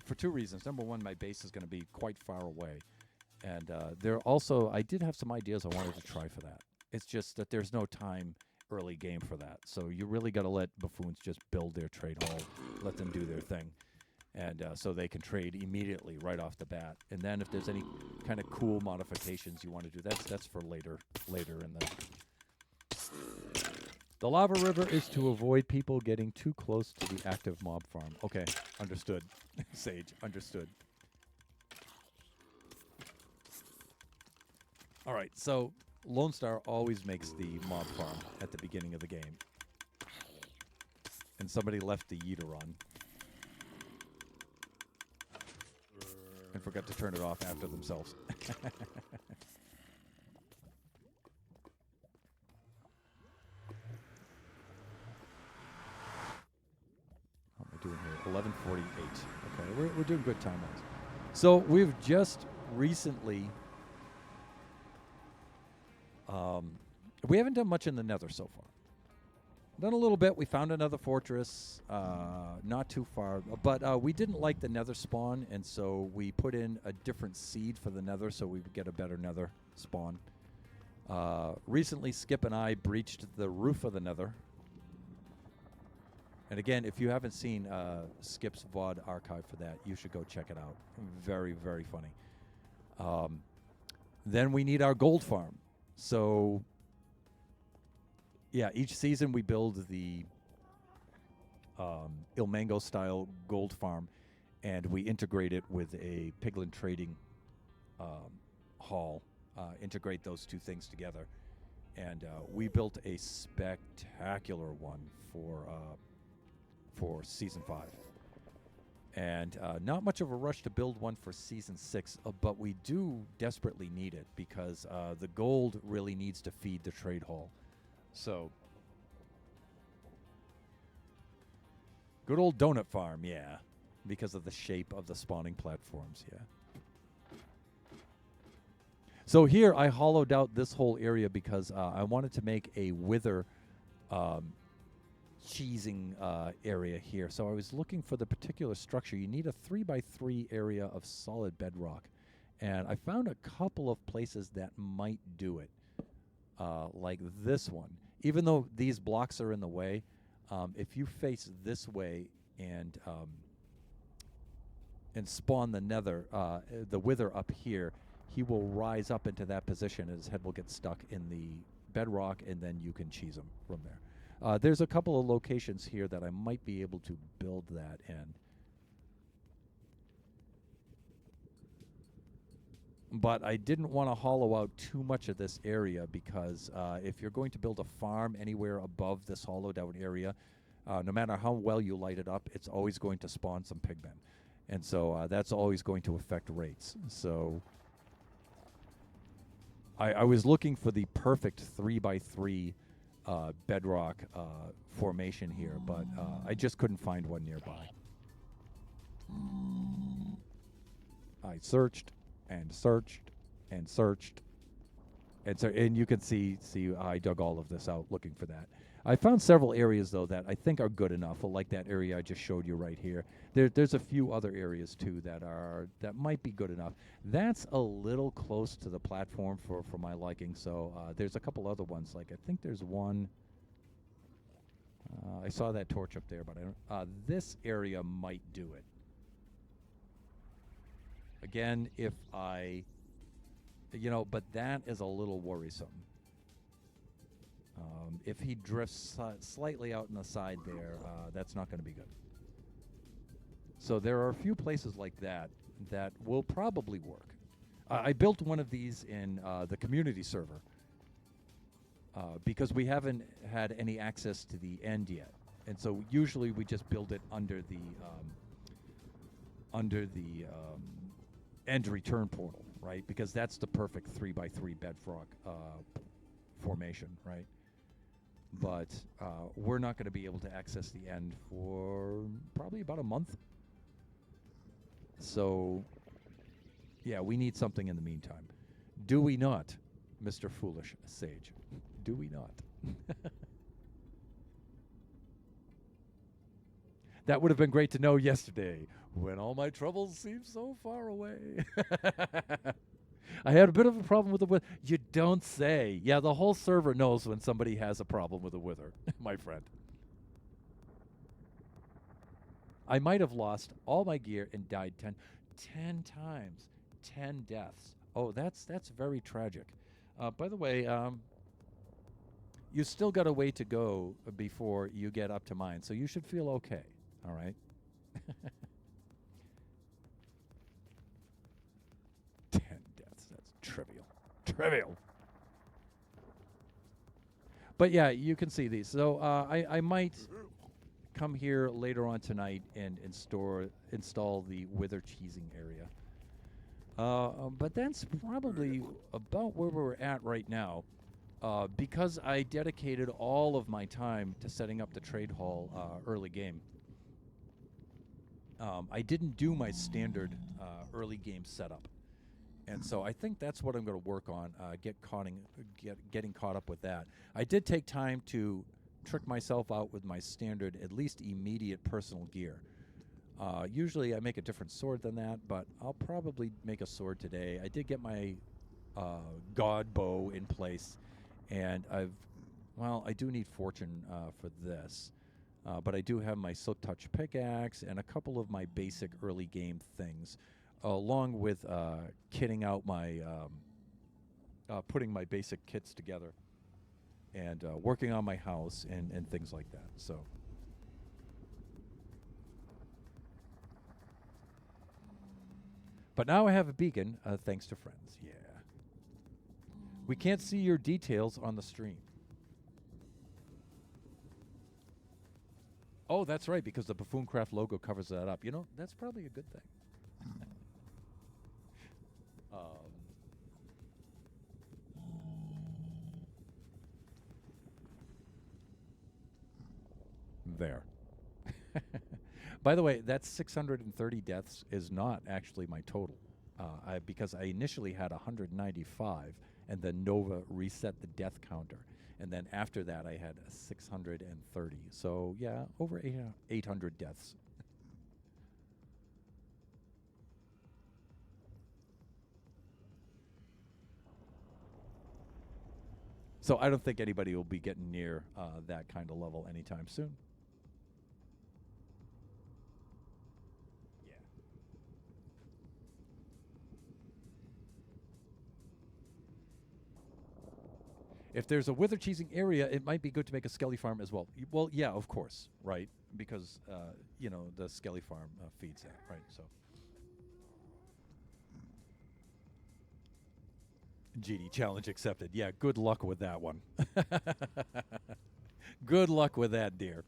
for two reasons. Number one, my base is going to be quite far away. And I did have some ideas I wanted to try for that. It's just that there's no time early game for that. So you really got to let Buffoons just build their trade hall, let them do their thing. And so they can trade immediately right off the bat. And then if there's any kind of cool modifications you want to do, that's for later in the... The lava river is to avoid people getting too close to the active mob farm. Okay, understood. Sage, understood. All right, so Lone Star always makes the mob farm at the beginning of the game. And somebody left the yeeter on. And forgot to turn it off after themselves. How am I doing here? 11:48. Okay, we're doing good time-wise. So we've just recently... we haven't done much in the Nether so far. Done a little bit. We found another fortress, not too far. But we didn't like the Nether spawn, and so we put in a different seed for the Nether so we would get a better Nether spawn. Recently, Skip and I breached the roof of the Nether. And again, if you haven't seen Skip's VOD archive for that, you should go check it out. Very, very funny. Then we need our gold farm. So, yeah, each season we build the Ilmango style gold farm, and we integrate it with a piglin trading hall. Integrate those two things together, and we built a spectacular one for Season 5. And not much of a rush to build one for Season 6, but we do desperately need it because the gold really needs to feed the trade hall. So, good old donut farm, yeah, because of the shape of the spawning platforms, yeah. So here I hollowed out this whole area because I wanted to make a wither cheesing area here. So I was looking for the particular structure. You need a 3x3 area of solid bedrock. And I found a couple of places that might do it, like this one. Even though these blocks are in the way, if you face this way and spawn the nether, the wither up here, he will rise up into that position and his head will get stuck in the bedrock, and then you can cheese him from there. There's a couple of locations here that I might be able to build that in. But I didn't want to hollow out too much of this area because if you're going to build a farm anywhere above this hollowed out area, no matter how well you light it up, it's always going to spawn some pigmen. And so that's always going to affect rates. So I was looking for the perfect 3x3 bedrock formation here, but I just couldn't find one nearby. I searched and searched and searched, and you can see I dug all of this out looking for that. I found several areas though that I think are good enough, like that area I just showed you right here. There's a few other areas too that might be good enough. That's a little close to the platform for my liking. So there's a couple other ones. Like I think there's one. I saw that torch up there, but I don't. This area might do it. Again, if I, but that is a little worrisome. If he drifts slightly out on the side there, that's not going to be good. So there are a few places like that will probably work. I built one of these in the community server because we haven't had any access to the end yet. And so usually we just build it under the end return portal, right? Because that's the perfect 3x3 bedrock formation, right? But we're not going to be able to access the end for probably about a month. So, yeah, we need something in the meantime. Do we not, Mr. Foolish Sage? Do we not? That would have been great to know yesterday, when all my troubles seemed so far away. I had a bit of a problem with the wither. You don't say. Yeah, the whole server knows when somebody has a problem with a wither, my friend. I might have lost all my gear and died 10 times. 10 deaths. Oh, that's very tragic. By the way, you still got a way to go before you get up to mine, so you should feel okay, all right? 10 deaths, that's trivial. Trivial. But yeah, you can see these. So I might come here later on tonight and install the wither cheesing area. But that's probably about where we're at right now. Because I dedicated all of my time to setting up the trade hall early game. I didn't do my standard early game setup. And so I think that's what I'm going to work on, getting caught up with that. I did take time to trick myself out with my standard, at least immediate personal gear. Usually I make a different sword than that, but I'll probably make a sword today. I did get my god bow in place, and I do need fortune for this. But I do have my Silk Touch pickaxe and a couple of my basic early game things, along with kitting out my, putting my basic kits together and working on my house and things like that. So, but now I have a beacon, thanks to friends. Yeah. We can't see your details on the stream. Oh, that's right, because the Buffooncraft logo covers that up. You know, that's probably a good thing. There. By the way, that 630 deaths is not actually my total, because I initially had 195, and then Nova reset the death counter. And then after that, I had 630. So, yeah, over 800 deaths. So I don't think anybody will be getting near that kind of level anytime soon. Yeah. If there's a wither cheesing area, it might be good to make a skelly farm as well. Well, yeah, of course, right? Because, you know, the skelly farm feeds that, right? So. GD challenge accepted. Yeah, good luck with that one. Good luck with that, dear.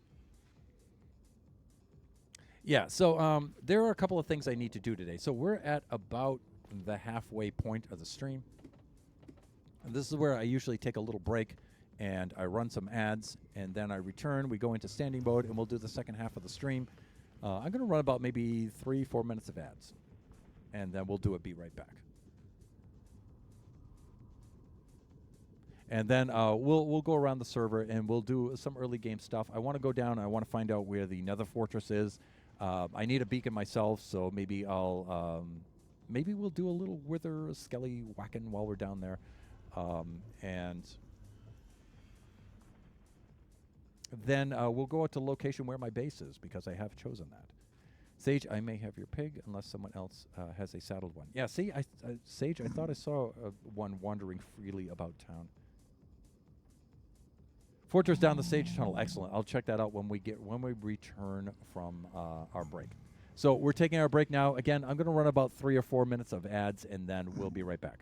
Yeah, so there are a couple of things I need to do today. So we're at about the halfway point of the stream. And this is where I usually take a little break and I run some ads, and then I return. We go into standing mode, and we'll do the second half of the stream. I'm going to run about maybe 3-4 minutes of ads, and then we'll do it. Be right back. And then we'll go around the server, and we'll do some early game stuff. I want to go down. I want to find out where the Nether Fortress is. I need a beacon myself, so maybe maybe we'll do a little wither skelly whacking while we're down there. And then we'll go out to the location where my base is, because I have chosen that. Sage, I may have your pig unless someone else has a saddled one. Yeah, see, Sage, I thought I saw one wandering freely about town. Fortress down the Sage Tunnel, excellent. I'll check that out when we return from our break. So we're taking our break now. Again, I'm going to run about 3 or 4 minutes of ads, and then we'll be right back.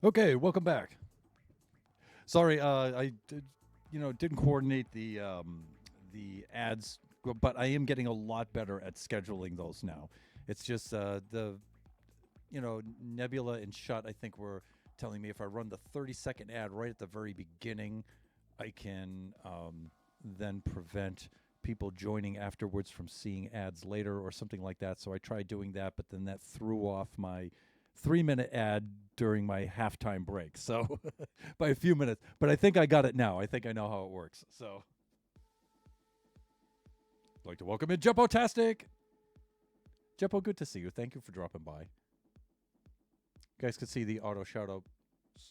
Okay, welcome back. Sorry, I didn't coordinate the ads, but I am getting a lot better at scheduling those now. It's just Nebula and Shut, I think, were telling me if I run the 30-second ad right at the very beginning, I can then prevent people joining afterwards from seeing ads later or something like that. So I tried doing that, but then that threw off my 3-minute ad during my halftime break. So by a few minutes, but I think I got it now. I think I know how it works. So I'd like to welcome in Jeppo-tastic. Jeppo, good to see you. Thank you for dropping by. You guys can see the auto shout out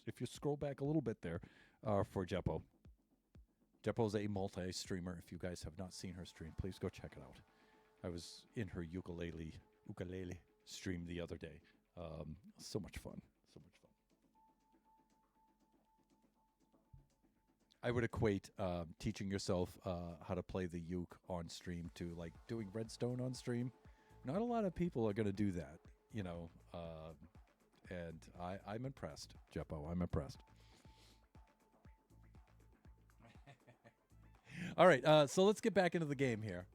if you scroll back a little bit there for Jeppo. Jeppo's a multi-streamer. If you guys have not seen her stream, please go check it out. I was in her ukulele stream the other day. So much fun. So much fun. I would equate teaching yourself how to play the uke on stream to like doing Redstone on stream. Not a lot of people are going to do that, and I'm impressed, Jeppo. I'm impressed. All right, so let's get back into the game here.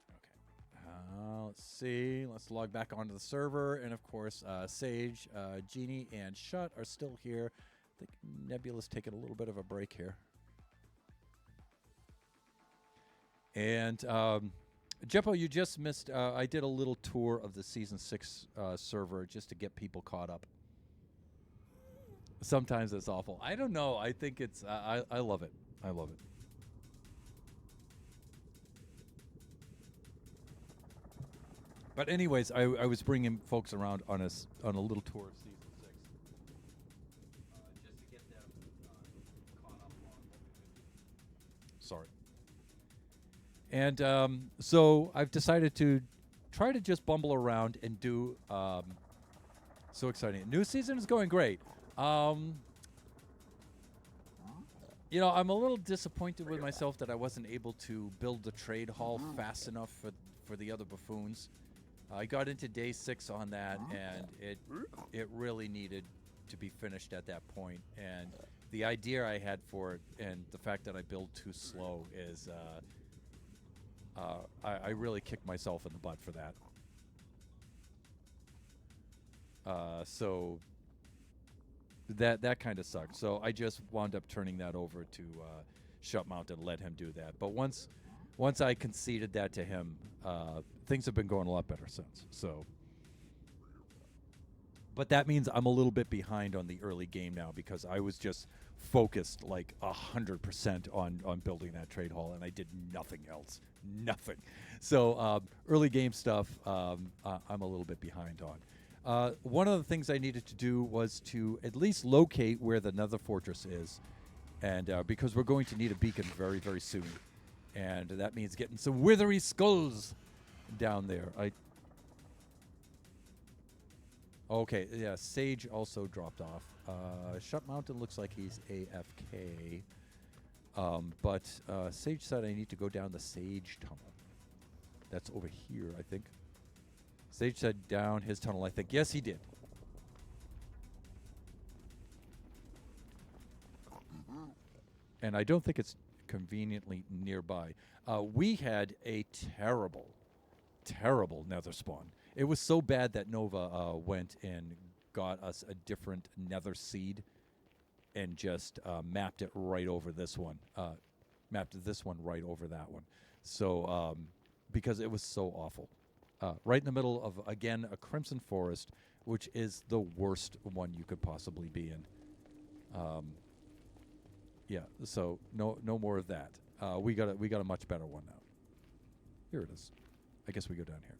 Okay. Let's see. Let's log back onto the server. And, of course, Sage, Genie, and Shut are still here. I think Nebula's taking a little bit of a break here. And, Jeppo, you just missed... I did a little tour of the Season 6 server just to get people caught up. Sometimes it's awful. I don't know. I think it's... I love it. I love it. But anyways, I was bringing folks around on a little tour of Season 6. Just to get them caught up on what we've been doing. Sorry. And so I've decided to try to just bumble around and do... so exciting. New season is going great. I'm a little disappointed with myself that I wasn't able to build the trade hall fast enough for the other buffoons. I got into day 6 on that, and it really needed to be finished at that point. And the idea I had for it, and the fact that I build too slow, is I really kicked myself in the butt for that. So that kind of sucked. So I just wound up turning that over to Shutmount and let him do that. But once I conceded that to him, things have been going a lot better since. So, but that means I'm a little bit behind on the early game now because I was just focused like 100% on building that trade hall, and I did nothing else. Nothing. So early game stuff, I'm a little bit behind on. One of the things I needed to do was to at least locate where the Nether Fortress is, and because we're going to need a beacon very, very soon, and that means getting some withery skulls down there. Okay, yeah, Sage also dropped off. Shut Mountain looks like he's AFK, but Sage said I need to go down the Sage tunnel. That's over here, I think. Sage said down his tunnel, I think. Yes, he did. And I don't think it's conveniently nearby. We had a terrible, terrible nether spawn. It was so bad that Nova went and got us a different nether seed and just mapped it right over this one. Mapped this one right over that one. So, because it was so awful. Right in the middle of, again, a Crimson Forest, which is the worst one you could possibly be in. Yeah, so no more of that. We got a much better one now. Here it is. I guess we go down here.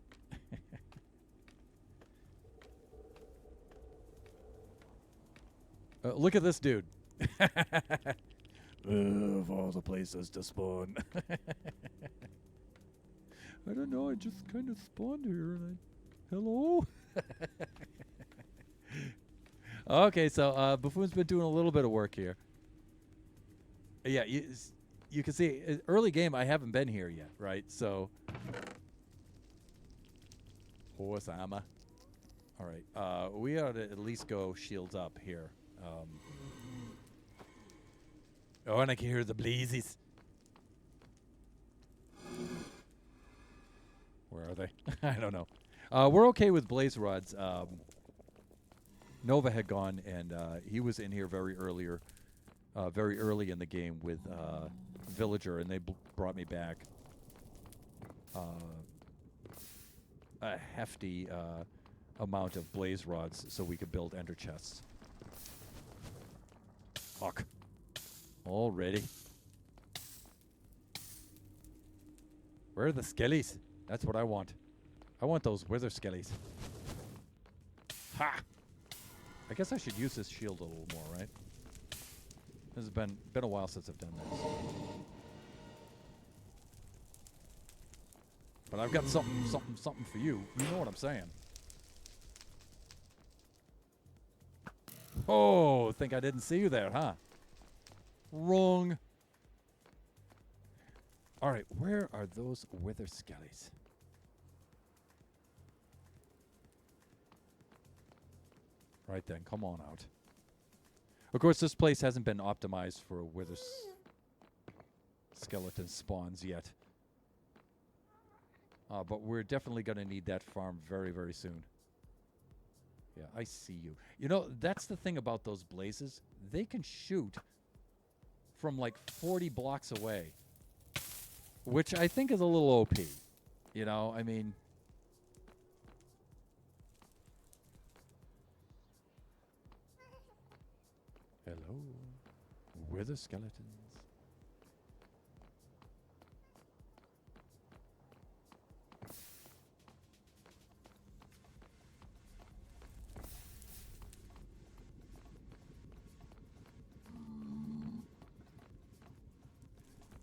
Look at this dude. Of all the places to spawn. I don't know, I just kind of spawned here and hello? Okay, so Buffoon's been doing a little bit of work here. Yeah, you can see, early game I haven't been here yet, right? So, Horse armor. All right. We ought to at least go shields up here. Oh, and I can hear the blazes. Where are they? I don't know. We're okay with blaze rods. Nova had gone, and he was in here very early in the game with Villager, and they brought me back a hefty amount of blaze rods so we could build ender chests. Fuck. Already. Where are the skellies? That's what I want. I want those wither skellies. Ha! I guess I should use this shield a little more, right? This has been a while since I've done this. But I've got something for you. You know what I'm saying. Oh, think I didn't see you there, huh? Wrong. All right, where are those wither skellies? Right then, come on out. Of course, this place hasn't been optimized for wither skeleton spawns yet. But we're definitely going to need that farm very, very soon. Yeah, I see you. You know, that's the thing about those blazes. They can shoot from like 40 blocks away, which I think is a little OP. You know, I mean... Hello, wither skeletons.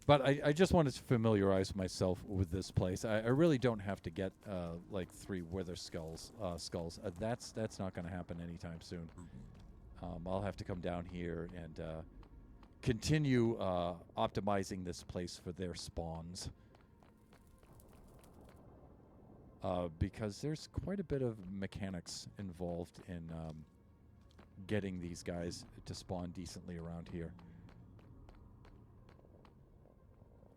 But I just wanted to familiarize myself with this place. I really don't have to get like 3 wither skulls. That's not going to happen anytime soon. I'll have to come down here and continue optimizing this place for their spawns. Because there's quite a bit of mechanics involved in getting these guys to spawn decently around here.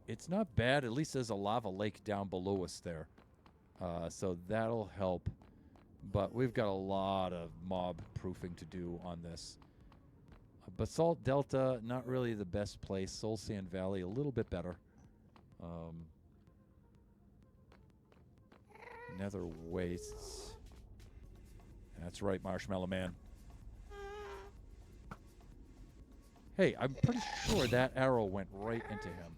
It's not bad. At least there's a lava lake down below us there. So that'll help. But we've got a lot of mob proofing to do on this. Basalt Delta, not really the best place. Soul Sand Valley, a little bit better. Nether Wastes. That's right, Marshmallow Man. Hey, I'm pretty sure that arrow went right into him.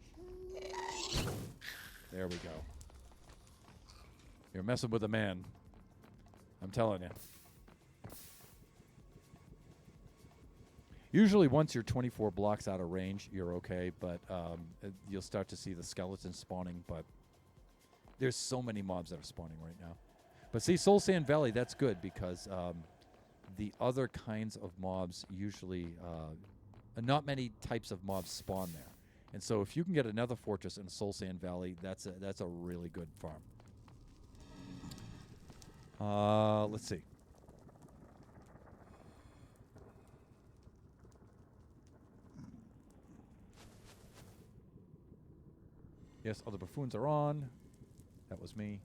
There we go. You're messing with a man. I'm telling you. Usually once you're 24 blocks out of range, you're okay, but you'll start to see the skeletons spawning, but there's so many mobs that are spawning right now. But see, Soul Sand Valley, that's good because the other kinds of mobs usually, not many types of mobs spawn there. And so if you can get another fortress in Soul Sand Valley, that's a really good farm. Let's see. Yes, other buffoons are on. That was me.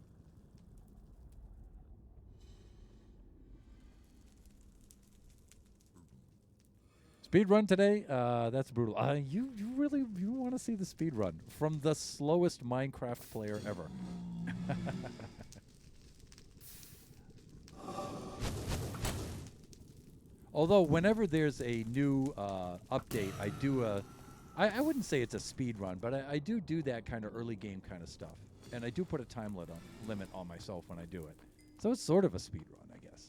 Speed run today? That's brutal. You want to see the speed run from the slowest Minecraft player ever. Although whenever there's a new update, I do I wouldn't say it's a speed run, but I do that kind of early game kind of stuff. And I do put a time limit on myself when I do it. So it's sort of a speed run, I guess.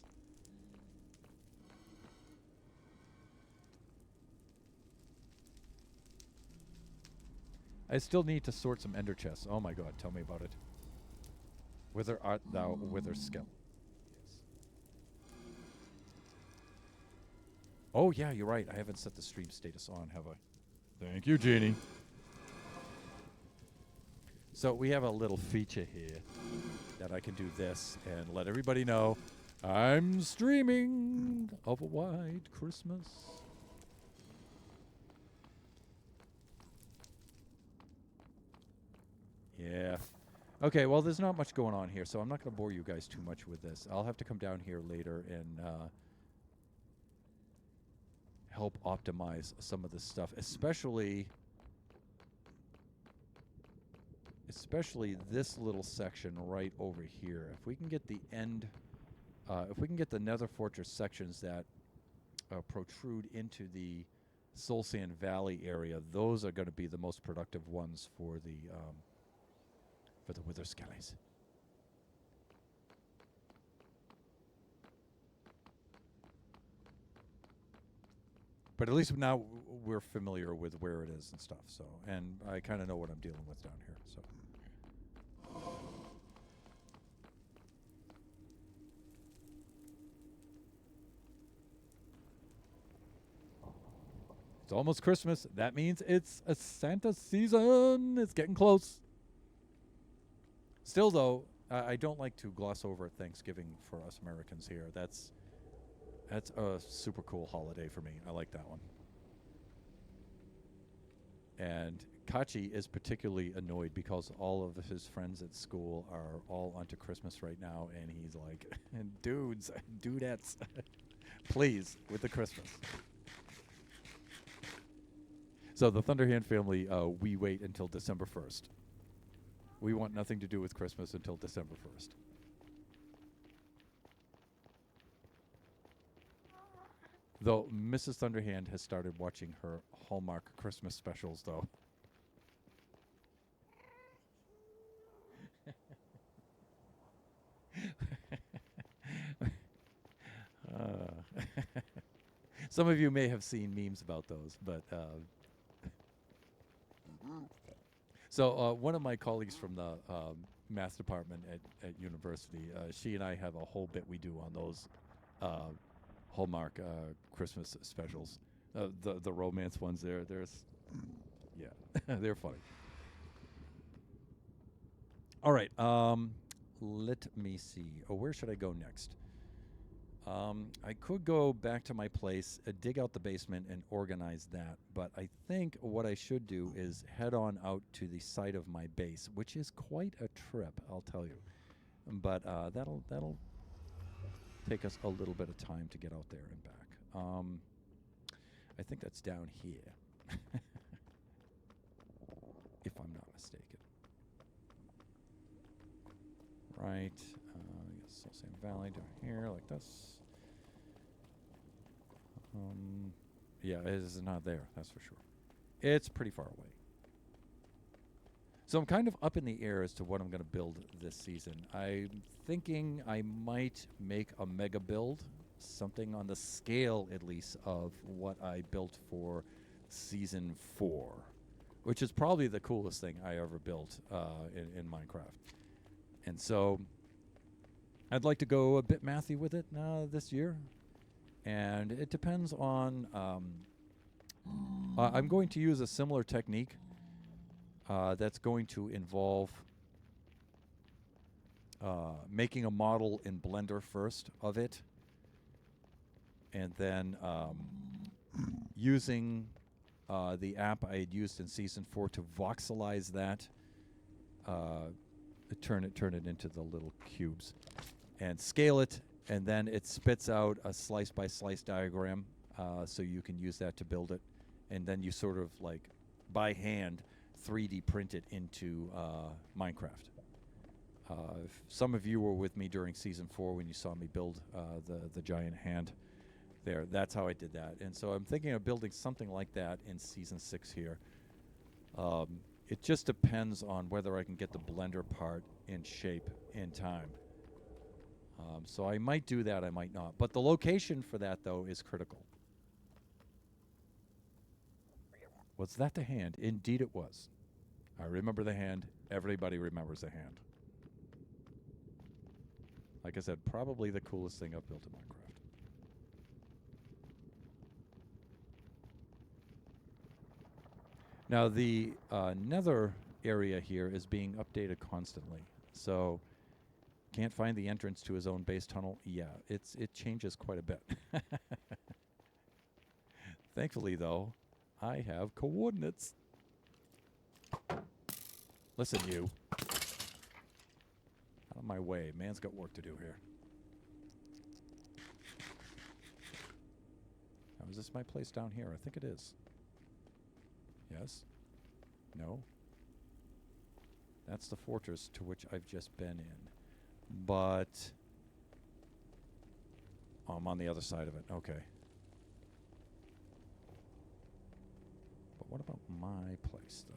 I still need to sort some ender chests. Oh my god, tell me about it. Whither art thou, wither skell? Yes. Oh yeah, you're right. I haven't set the stream status on, have I? Thank you, Jeannie. So we have a little feature here. that I can do this and let everybody know I'm streaming of a white Christmas. Yeah. Okay, well, there's not much going on here, so I'm not going to bore you guys too much with this. I'll have to come down here later and help optimize some of this stuff, especially this little section right over here. If we can get the if we can get the Nether Fortress sections that protrude into the Soul Sand Valley area, those are going to be the most productive ones for the Wither Skellies. But at least now we're familiar with where it is and stuff. So, and I kind of know what I'm dealing with down here. So. It's almost Christmas. That means it's a Santa season. It's getting close. Still, though, I don't like to gloss over Thanksgiving for us Americans here. That's a super cool holiday for me. I like that one. And Kachi is particularly annoyed because all of his friends at school are all onto Christmas right now, and he's like, dudettes, please, with the Christmas. So the Thunderhand family, we wait until December 1st. We want nothing to do with Christmas until December 1st. Though Mrs. Thunderhand has started watching her Hallmark Christmas specials, though. Some of you may have seen memes about those, but... So one of my colleagues from the math department at university, she and I have a whole bit we do on those Hallmark Christmas specials. The romance ones yeah, they're funny. All right, let me see. Oh, where should I go next? I could go back to my place, dig out the basement, and organize that. But I think what I should do is head on out to the site of my base, which is quite a trip, I'll tell you. But that'll take us a little bit of time to get out there and back. I think that's down here, if I'm not mistaken. Right. Soul Sand Valley down here, like this. Yeah, it is not there, that's for sure. It's pretty far away. So I'm kind of up in the air as to what I'm going to build this season. I'm thinking I might make a mega build, something on the scale, at least, of what I built for Season 4, which is probably the coolest thing I ever built in Minecraft. And so I'd like to go a bit mathy with it this year. And it depends on... I'm going to use a similar technique that's going to involve making a model in Blender first of it. And then using the app I had used in Season 4 to voxelize that. Turn it into the little cubes. And scale it. And then it spits out a slice-by-slice diagram, so you can use that to build it. And then you sort of, like, by hand, 3D print it into Minecraft. If some of you were with me during Season 4 when you saw me build the giant hand there. That's how I did that. And so I'm thinking of building something like that in Season 6 here. It just depends on whether I can get the Blender part in shape in time. So I might do that, I might not. But the location for that, though, is critical. Was that the hand? Indeed it was. I remember the hand. Everybody remembers the hand. Like I said, probably the coolest thing I've built in Minecraft. Now, the nether area here is being updated constantly. So Can't find the entrance to his own base tunnel. Yeah, it changes quite a bit. Thankfully, though, I have coordinates. Listen, you. Out of my way. Man's got work to do here. Now, is this my place down here? I think it is. Yes? No? That's the fortress to which I've just been in. But... oh, I'm on the other side of it. Okay. But what about my place, though?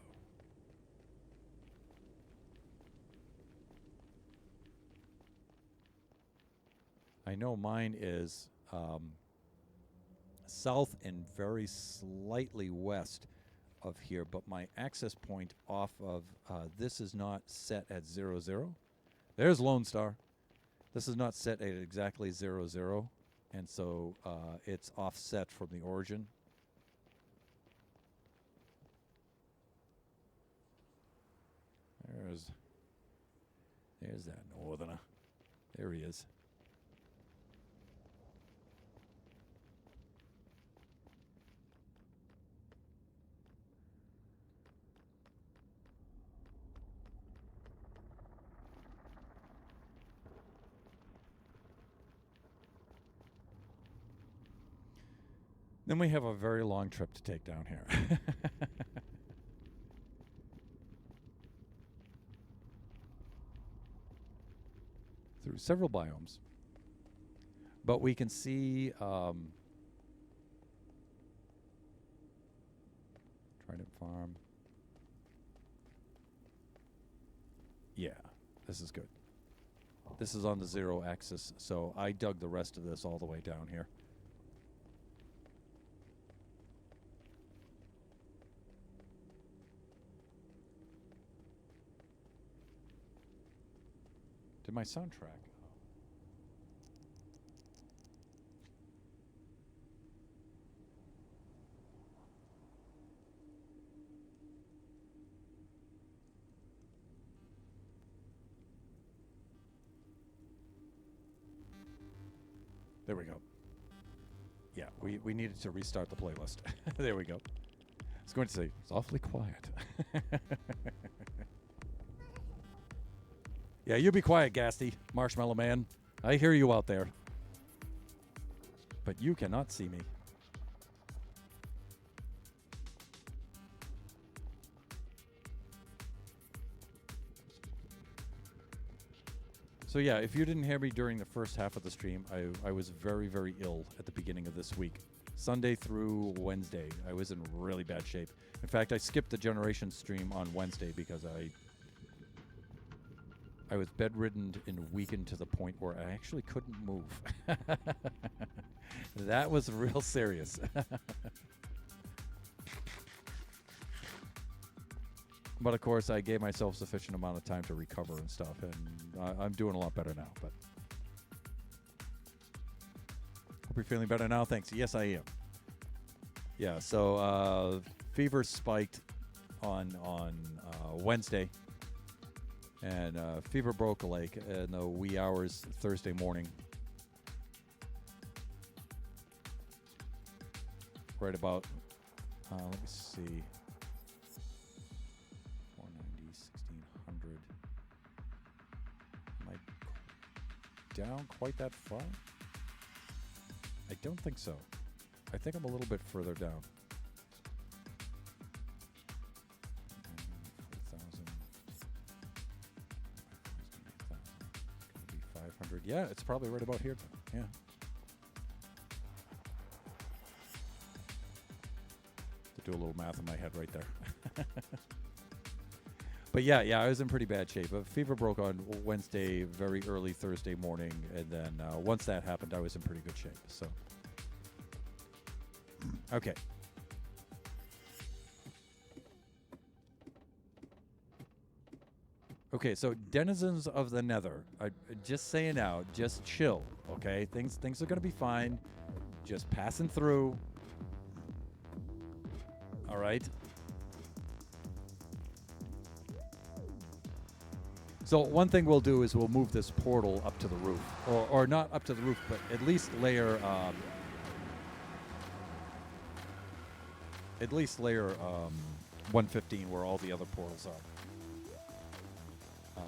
I know mine is south and very slightly west of here, but my access point off of this is not set at 0, 0. There's Lone Star. This is not set at exactly 0, 0, and so it's offset from the origin. There's that northerner. There he is. Then we have a very long trip to take down here. Through several biomes. But we can see Trident Farm. Yeah, this is good. This is on the 0 axis, so I dug the rest of this all the way down here. Did my soundtrack? There we go. Yeah, we needed to restart the playlist. There we go. I was going to say, it's awfully quiet. Yeah, you be quiet, Gasty, Marshmallow Man. I hear you out there. But you cannot see me. So yeah, if you didn't hear me during the first half of the stream, I was very, very ill at the beginning of this week. Sunday through Wednesday, I was in really bad shape. In fact, I skipped the Generation stream on Wednesday because I was bedridden and weakened to the point where I actually couldn't move. That was real serious. But of course, I gave myself sufficient amount of time to recover and stuff, and I'm doing a lot better now. But hope you're feeling better now. Thanks. Yes, I am. Yeah. So fever spiked on Wednesday. And fever broke like in the wee hours Thursday morning. Right about, let me see, 490, 1600. Am I down quite that far? I don't think so. I think I'm a little bit further down. 500. Yeah, it's probably right about here. Yeah. To do a little math in my head right there. But yeah, I was in pretty bad shape. Fever broke on Wednesday, very early Thursday morning, and then once that happened, I was in pretty good shape. So, okay. Okay, so denizens of the Nether, just saying now, just chill, okay? Things are gonna be fine. Just passing through. All right. So one thing we'll do is we'll move this portal up to the roof, or not up to the roof, but at least layer 115 where all the other portals are.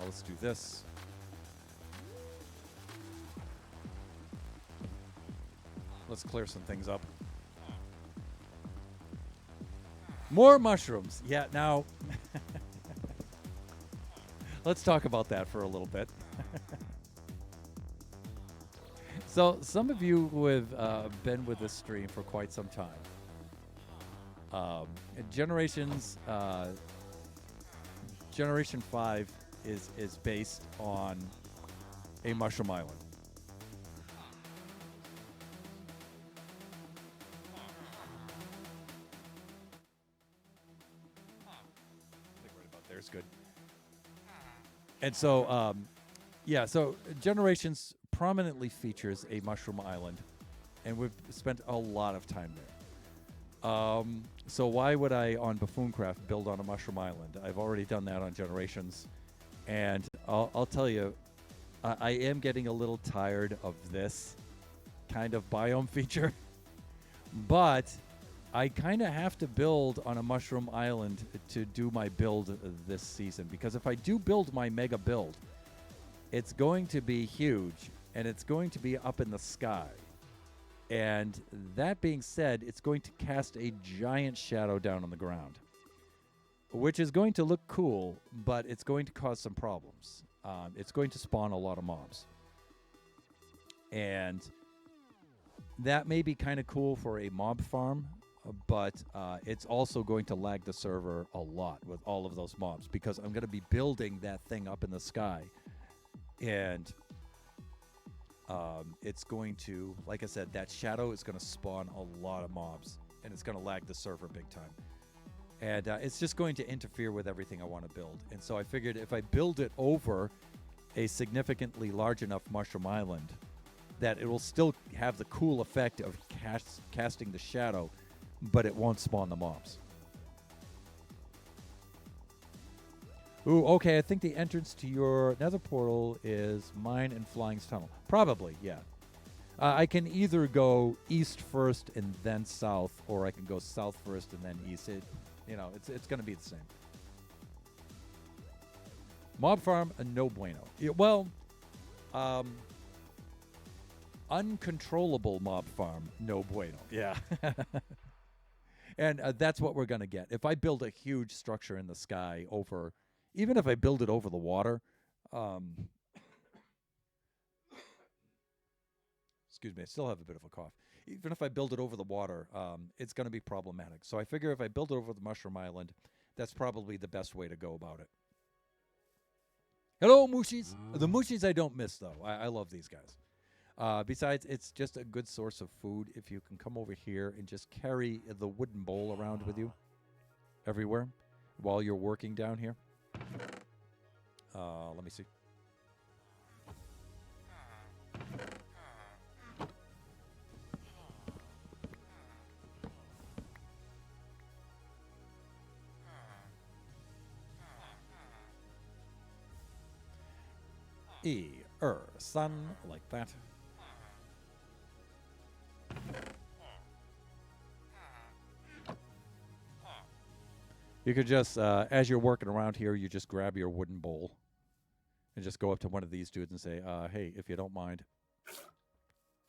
Let's do this. Let's clear some things up. More mushrooms. Yeah, now let's talk about that for a little bit. So some of you who have been with this stream for quite some time, Generation 5 is based on a mushroom island. I think right about there is good. And so, yeah, so Generations prominently features a mushroom island, and we've spent a lot of time there. So why would I, on Buffooncraft, build on a mushroom island? I've already done that on Generations, and I'll tell you, I am getting a little tired of this kind of biome feature, but I kind of have to build on a mushroom island to do my build this season, because if I do build my mega build, it's going to be huge, and it's going to be up in the sky. And that being said, it's going to cast a giant shadow down on the ground, which is going to look cool, but it's going to cause some problems. It's going to spawn a lot of mobs. And that may be kind of cool for a mob farm, but it's also going to lag the server a lot with all of those mobs, because I'm going to be building that thing up in the sky. And it's going to, like I said, that shadow is going to spawn a lot of mobs, and it's going to lag the server big time. And it's just going to interfere with everything I want to build. And so I figured if I build it over a significantly large enough mushroom island, that it will still have the cool effect of casting the shadow, but it won't spawn the mobs. Ooh, okay, I think the entrance to your nether portal is mine and Flying's tunnel. Probably, yeah. I can either go east first and then south, or I can go south first and then east. It's going to be the same. Mob farm, no bueno. Uncontrollable mob farm, no bueno. Yeah. And that's what we're going to get. If I build a huge structure in the sky over... Even if I build it over the water, excuse me, I still have a bit of a cough. Even if I build it over the water, it's going to be problematic. So I figure if I build it over the mushroom island, that's probably the best way to go about it. Hello, Mushis. The Mushis I don't miss, though. I love these guys. Besides, it's just a good source of food if you can come over here and just carry the wooden bowl around with you everywhere while you're working down here. Let me see. Sun, like that. You could just, as you're working around here, you just grab your wooden bowl and just go up to one of these dudes and say, hey, if you don't mind.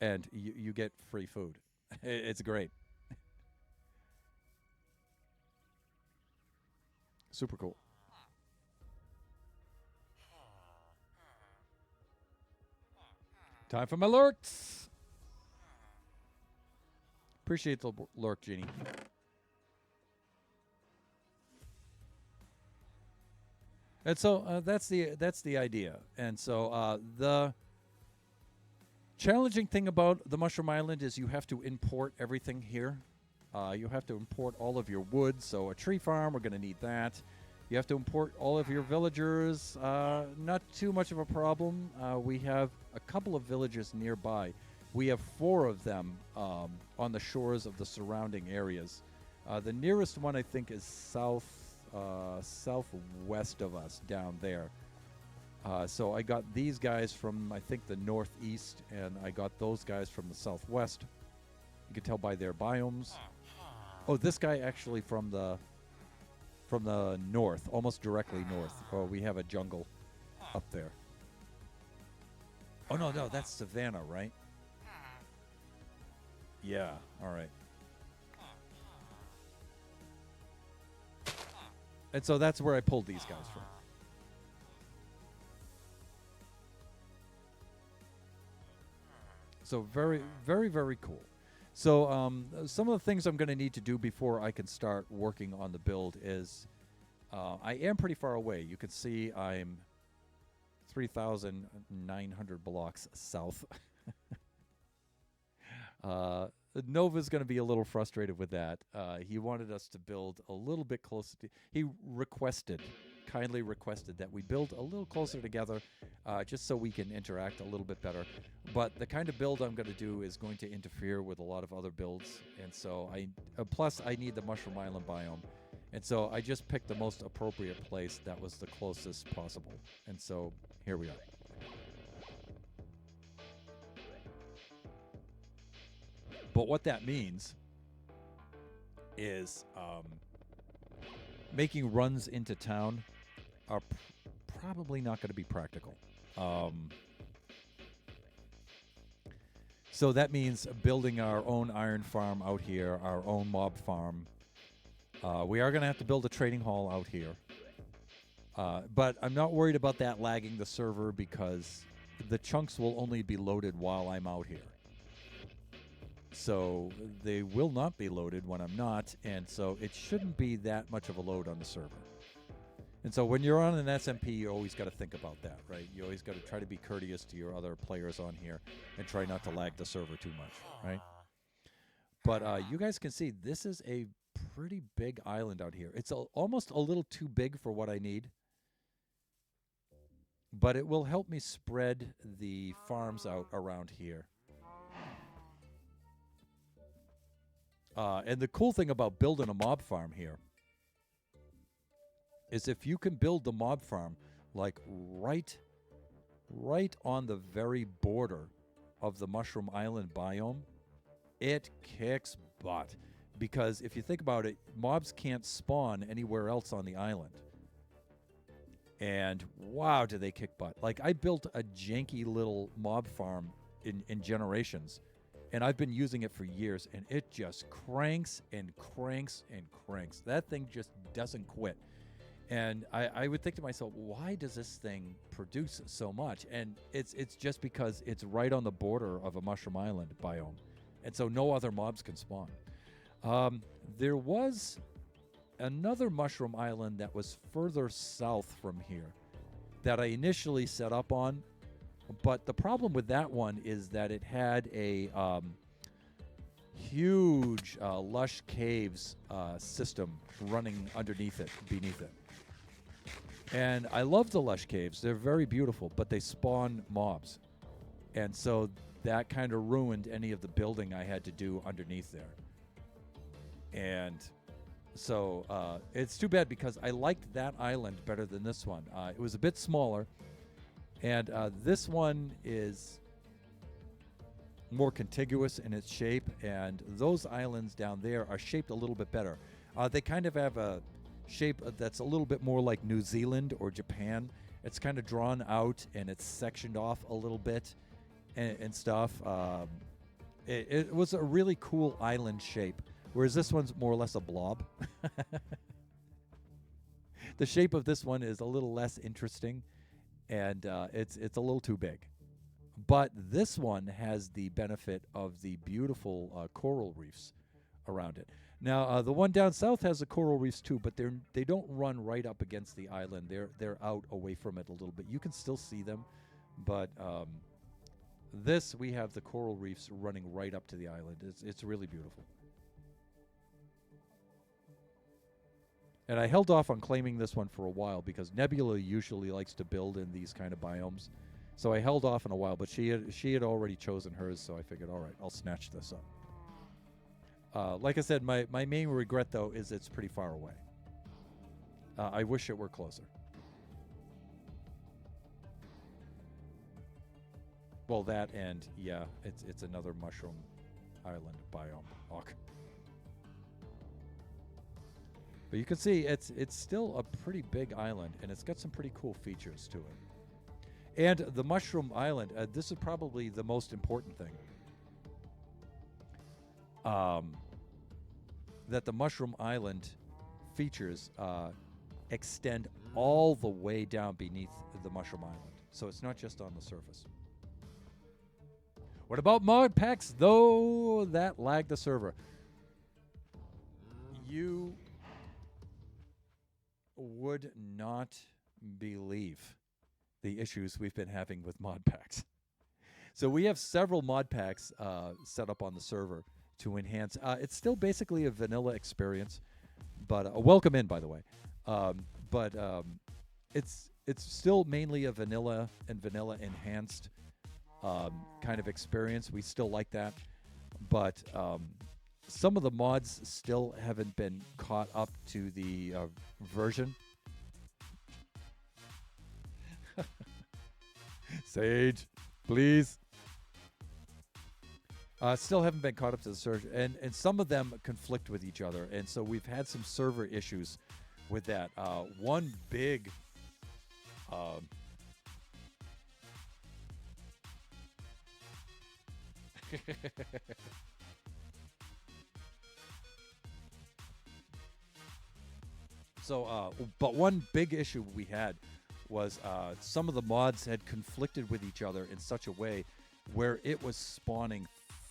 And you get free food. It's great. Super cool. Time for my lurks. Appreciate the lurk, Genie. And so that's the idea. And so the challenging thing about the Mushroom Island is you have to import everything here. You have to import all of your wood. So a tree farm, we're going to need that. You have to import all of your villagers. Not too much of a problem. We have a couple of villagers nearby. We have 4 of them on the shores of the surrounding areas. The nearest one, I think, is southwest of us down there. So I got these guys from, I think, the northeast, and I got those guys from the southwest. You can tell by their biomes. Oh, this guy actually from the north, almost directly north. Oh, we have a jungle up there. Oh, no, that's savanna, right? Yeah, all right. And so that's where I pulled these guys from. So very, very, very cool. So some of the things I'm going to need to do before I can start working on the build is I am pretty far away. You can see I'm 3,900 blocks south. Nova's going to be a little frustrated with that. He wanted us to build a little bit closer to... He kindly requested that we build a little closer together just so we can interact a little bit better. But the kind of build I'm going to do is going to interfere with a lot of other builds. And so plus I need the Mushroom Island biome. And so I just picked the most appropriate place that was the closest possible. And so here we are. But what that means is making runs into town are probably not going to be practical. So that means building our own iron farm out here, our own mob farm. We are going to have to build a trading hall out here. But I'm not worried about that lagging the server because the chunks will only be loaded while I'm out here. So they will not be loaded when I'm not, and so it shouldn't be that much of a load on the server. And so when you're on an SMP, you always got to think about that, right? You always got to try to be courteous to your other players on here and try not to lag the server too much, right? But you guys can see this is a pretty big island out here. It's almost a little too big for what I need, but it will help me spread the farms out around here. And the cool thing about building a mob farm here is if you can build the mob farm like right on the very border of the Mushroom Island biome, it kicks butt. Because if you think about it, mobs can't spawn anywhere else on the island. And wow, do they kick butt. Like I built a janky little mob farm in Generations. And I've been using it for years, and it just cranks and cranks and cranks. That thing just doesn't quit. And I would think to myself, why does this thing produce so much? And it's just because it's right on the border of a Mushroom Island biome. And so no other mobs can spawn. There was another Mushroom Island that was further south from here that I initially set up on. But the problem with that one is that it had a huge lush caves system running beneath it. And I love the lush caves. They're very beautiful, but they spawn mobs. And so that kind of ruined any of the building I had to do underneath there. And so it's too bad because I liked that island better than this one. It was a bit smaller. And this one is more contiguous in its shape, and those islands down there are shaped a little bit better. They kind of have a shape that's a little bit more like New Zealand or Japan. It's kind of drawn out, and it's sectioned off a little bit and stuff. It was a really cool island shape, whereas this one's more or less a blob. The shape of this one is a little less interesting. And it's a little too big. But this one has the benefit of the beautiful coral reefs around it. Now, the one down south has the coral reefs too, but they don't run right up against the island. They're out away from it a little bit. You can still see them, but this, we have the coral reefs running right up to the island. It's really beautiful. And I held off on claiming this one for a while because Nebula usually likes to build in these kind of biomes. So I held off in a while, but she had already chosen hers, so I figured, all right, I'll snatch this up. Like I said, my main regret, though, is it's pretty far away. I wish it were closer. Well, that and yeah, it's another mushroom island biome. Awk. But you can see it's still a pretty big island, and it's got some pretty cool features to it. And the mushroom island, this is probably the most important thing. That the mushroom island features extend all the way down beneath the mushroom island, so it's not just on the surface. What about mod packs, though? That lagged the server. You would not believe the issues we've been having with mod packs. So we have several mod packs set up on the server to enhance. It's still basically a vanilla experience, but welcome in, by the way. But it's still mainly a vanilla and vanilla enhanced kind of experience. We still like that, but some of the mods still haven't been caught up to the version. Sage, please. Still haven't been caught up to the surge, and some of them conflict with each other, and so we've had some server issues with that. One big but one big issue we had was some of the mods had conflicted with each other in such a way where it was spawning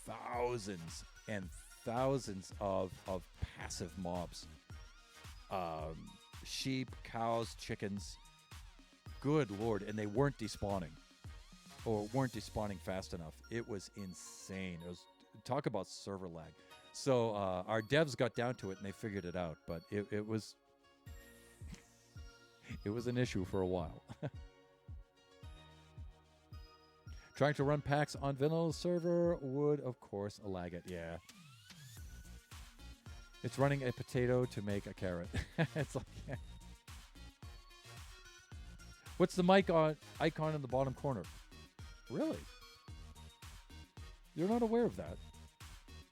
thousands and thousands of passive mobs. Sheep, cows, chickens. Good Lord. And they weren't despawning. Or weren't despawning fast enough. It was insane. It was, talk about server lag. So our devs got down to it and they figured it out. But it was... it was an issue for a while. Trying to run packs on vanilla server would, of course, lag it. Yeah. It's running a potato to make a carrot. It's like, yeah. What's the mic icon in the bottom corner? Really? You're not aware of that?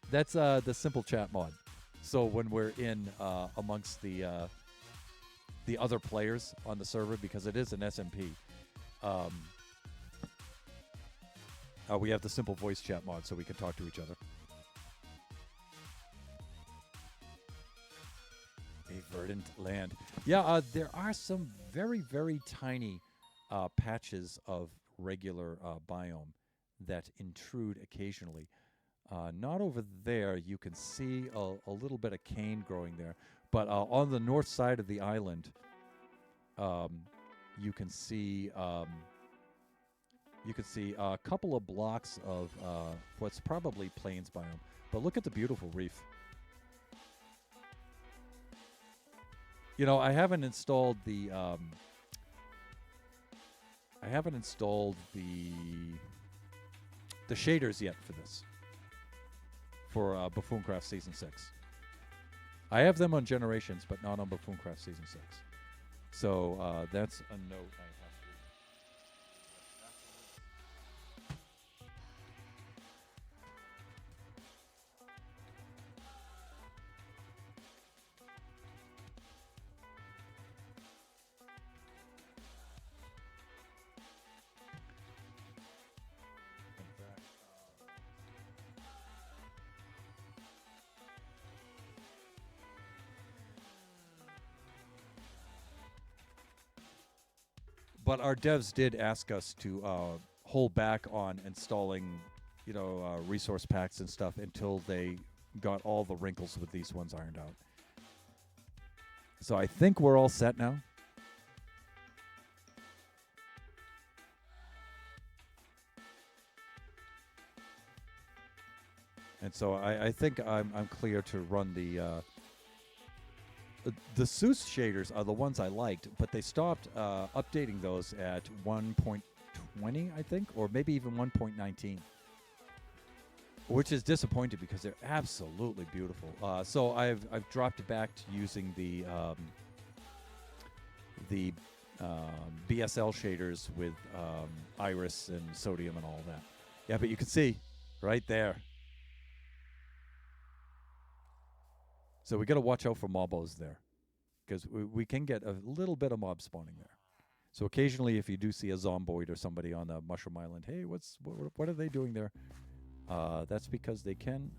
That's the simple chat mod. So when we're in amongst the other players on the server, because it is an SMP, we have the simple voice chat mod so we can talk to each other. A verdant land. Yeah, there are some very, very tiny patches of regular biome that intrude occasionally. Not over there. You can see a little bit of cane growing there. But on the north side of the island, you can see a couple of blocks of what's probably plains biome. But look at the beautiful reef. You know, I haven't installed the shaders yet for this. For Buffooncraft Season 6. I have them on Generations, but not on Buffooncraft Season 6. So that's a note I have to... But our devs did ask us to hold back on installing, you know, resource packs and stuff until they got all the wrinkles with these ones ironed out. So I think we're all set now. And so I think I'm clear to run the Seuss shaders are the ones I liked, but they stopped updating those at 1.20, I think, or maybe even 1.19, which is disappointing because they're absolutely beautiful. So I've dropped back to using the BSL shaders with iris and sodium and all that. Yeah, but you can see right there. So we got to watch out for mobbos there, because we can get a little bit of mob spawning there. So occasionally, if you do see a zomboid or somebody on the Mushroom Island, hey, what are they doing there? That's because they can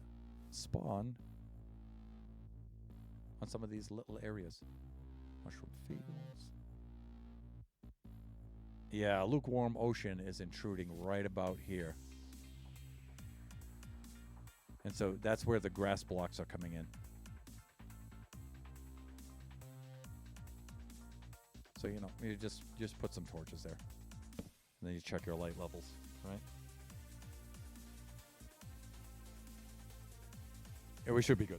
spawn on some of these little areas. Mushroom fields. Yeah, lukewarm ocean is intruding right about here. And so that's where the grass blocks are coming in. So, you know, you just put some torches there. And then you check your light levels, right? And we should be good.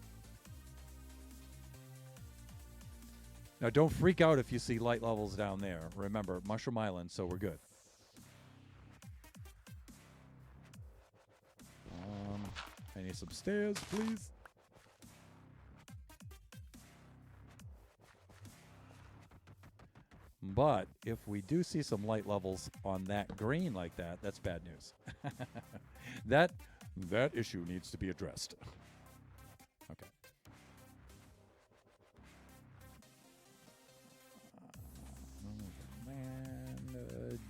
Now, don't freak out if you see light levels down there. Remember, Mushroom Island, so we're good. I need some stairs, please. But if we do see some light levels on that green like that, that's bad news. that issue needs to be addressed. Okay.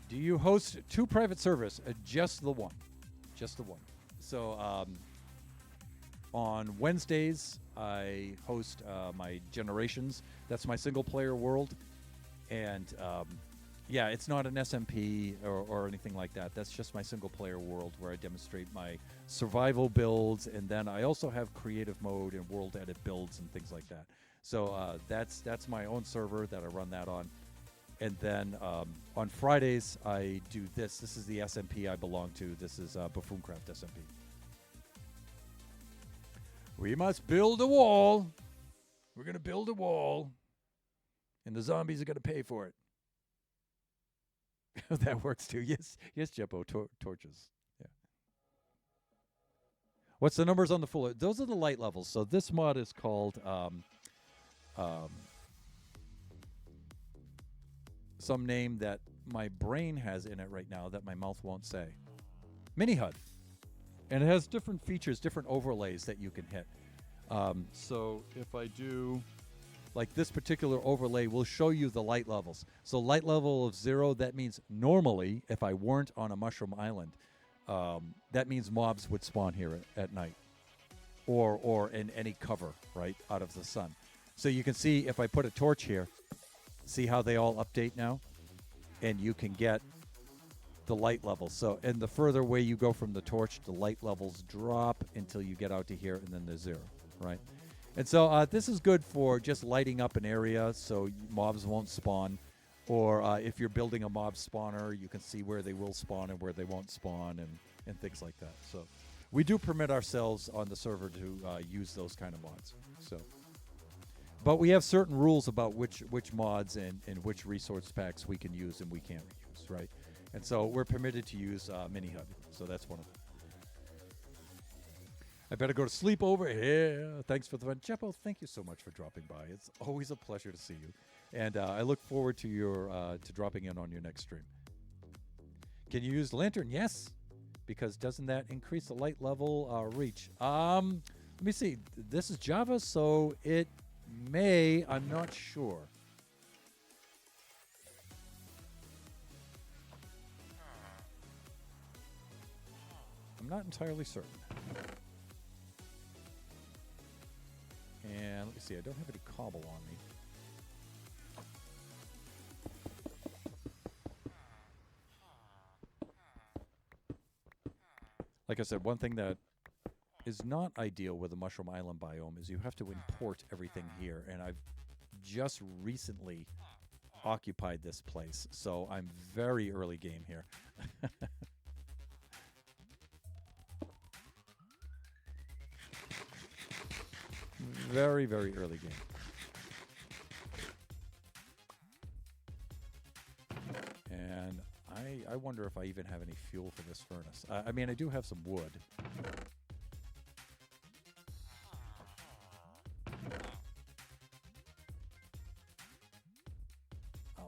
Do you host 2 private servers? Just the one. Just the one. So on Wednesdays, I host my Generations. That's my single-player world. And, yeah, it's not an SMP or anything like that. That's just my single-player world where I demonstrate my survival builds. And then I also have creative mode and world edit builds and things like that. So that's my own server that I run that on. And then on Fridays, I do this. This is the SMP I belong to. This is Buffooncraft SMP. We must build a wall. We're going to build a wall. And the zombies are going to pay for it. That works too. Yes, Jeppo, torches. Yeah. What's the numbers on the full? Those are the light levels. So this mod is called some name that my brain has in it right now that my mouth won't say. Mini HUD. And it has different features, different overlays that you can hit. So if I do, like this particular overlay will show you the light levels. So light level of 0, that means normally, if I weren't on a Mushroom Island, that means mobs would spawn here at night. Or in any cover, right, out of the sun. So you can see if I put a torch here, see how they all update now? And you can get the light levels. So, and the further away you go from the torch, the light levels drop until you get out to here, and then they're 0, right? And so this is good for just lighting up an area so mobs won't spawn. Or if you're building a mob spawner, you can see where they will spawn and where they won't spawn and things like that. So we do permit ourselves on the server to use those kind of mods. So, but we have certain rules about which mods and which resource packs we can use and we can't use, right? And so we're permitted to use Mini HUD. So that's one of them. I better go to sleep over here. Thanks for the fun. Jeppo, thank you so much for dropping by. It's always a pleasure to see you. And I look forward to your to dropping in on your next stream. Can you use lantern? Yes. Because doesn't that increase the light level reach? Let me see. This is Java, so it may. I'm not sure. I'm not entirely certain. And let me see. I don't have any cobble on me. Like I said, one thing that is not ideal with the Mushroom Island biome is you have to import everything here. And I've just recently occupied this place, so I'm very early game here. Very, very early game. And I wonder if I even have any fuel for this furnace. I mean, I do have some wood.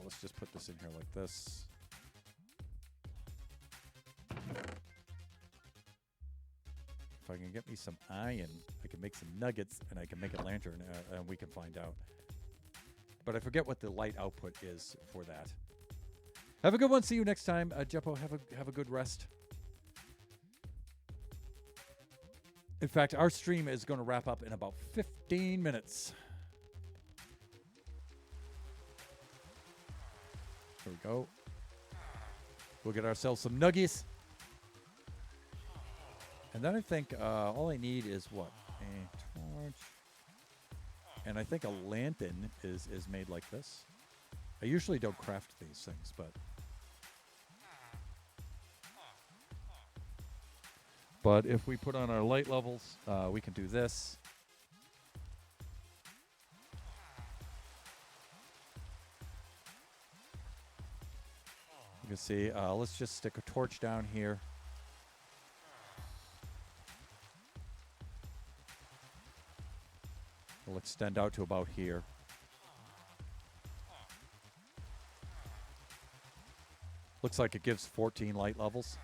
Let's just put this in here like this. If I can get me some iron, I can make some nuggets, and I can make a lantern, and we can find out. But I forget what the light output is for that. Have a good one. See you next time. Jeppo, have a good rest. In fact, our stream is going to wrap up in about 15 minutes. Here we go. We'll get ourselves some nuggies. And then I think all I need is what? A torch. And I think a lantern is made like this. I usually don't craft these things, but... But if we put on our light levels, we can do this. You can see, let's just stick a torch down here. We'll extend out to about here. Looks like it gives 14 light levels.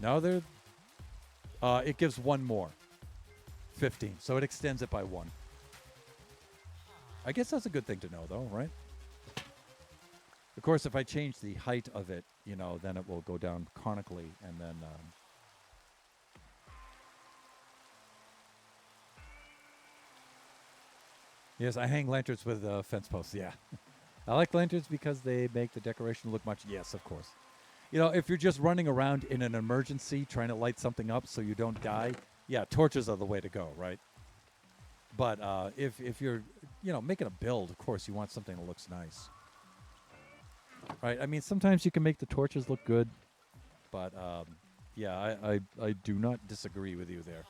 No, it gives one more. 15. So it extends it by one. I guess that's a good thing to know, though, right? Of course, if I change the height of it, you know, then it will go down conically, and then... Yes, I hang lanterns with fence posts, yeah. I like lanterns because they make the decoration look much... Yes, of course. You know, if you're just running around in an emergency trying to light something up so you don't die, yeah, torches are the way to go, right? But if you're, you know, making a build, of course, you want something that looks nice. Right? I mean, sometimes you can make the torches look good, but, yeah, I do not disagree with you there.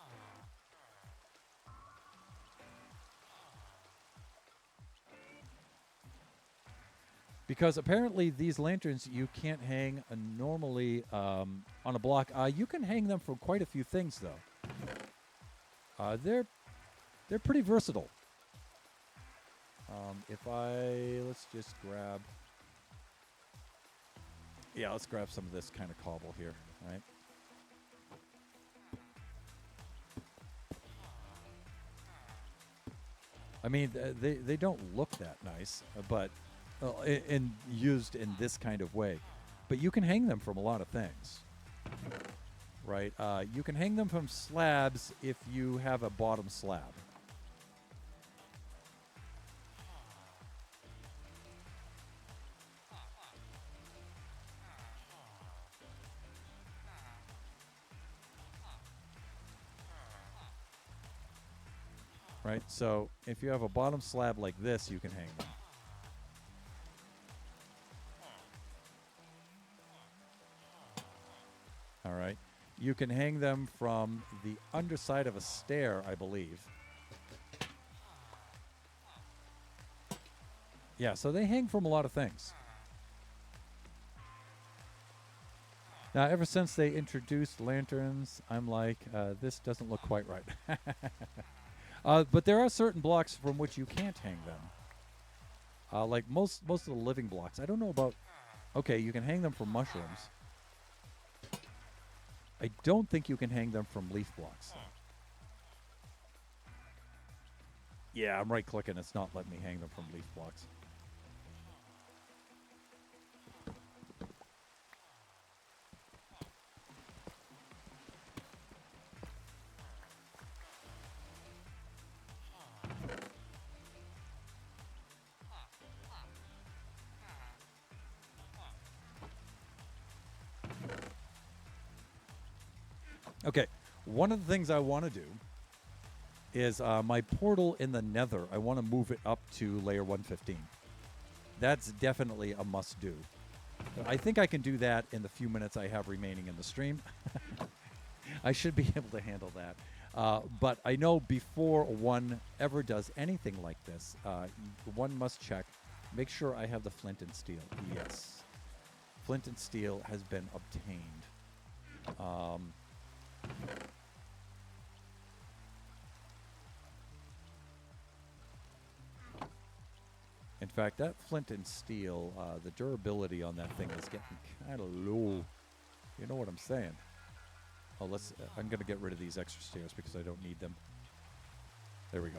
Because apparently these lanterns you can't hang normally on a block. You can hang them from quite a few things, though. They're pretty versatile. Let's just grab... Yeah, let's grab some of this kind of cobble here, right? I mean, they don't look that nice, but... and used in this kind of way. But you can hang them from a lot of things. Right? You can hang them from slabs if you have a bottom slab. Right? So if you have a bottom slab like this, you can hang them. All right. You can hang them from the underside of a stair, I believe. Yeah, so they hang from a lot of things. Now, ever since they introduced lanterns, I'm like, this doesn't look quite right. But there are certain blocks from which you can't hang them. Like most of the living blocks. I don't know about... Okay, you can hang them from mushrooms. I don't think you can hang them from leaf blocks. Yeah, I'm right-clicking. It's not letting me hang them from leaf blocks. Okay, one of the things I want to do is my portal in the nether, I want to move it up to layer 115. That's definitely a must-do. I think I can do that in the few minutes I have remaining in the stream. I should be able to handle that. But I know before one ever does anything like this, one must check, make sure I have the flint and steel. Yes. Flint and steel has been obtained. In fact, that flint and steel, the durability on that thing is getting kind of low. You know what I'm saying? Oh, I'm going to get rid of these extra stairs because I don't need them. There we go.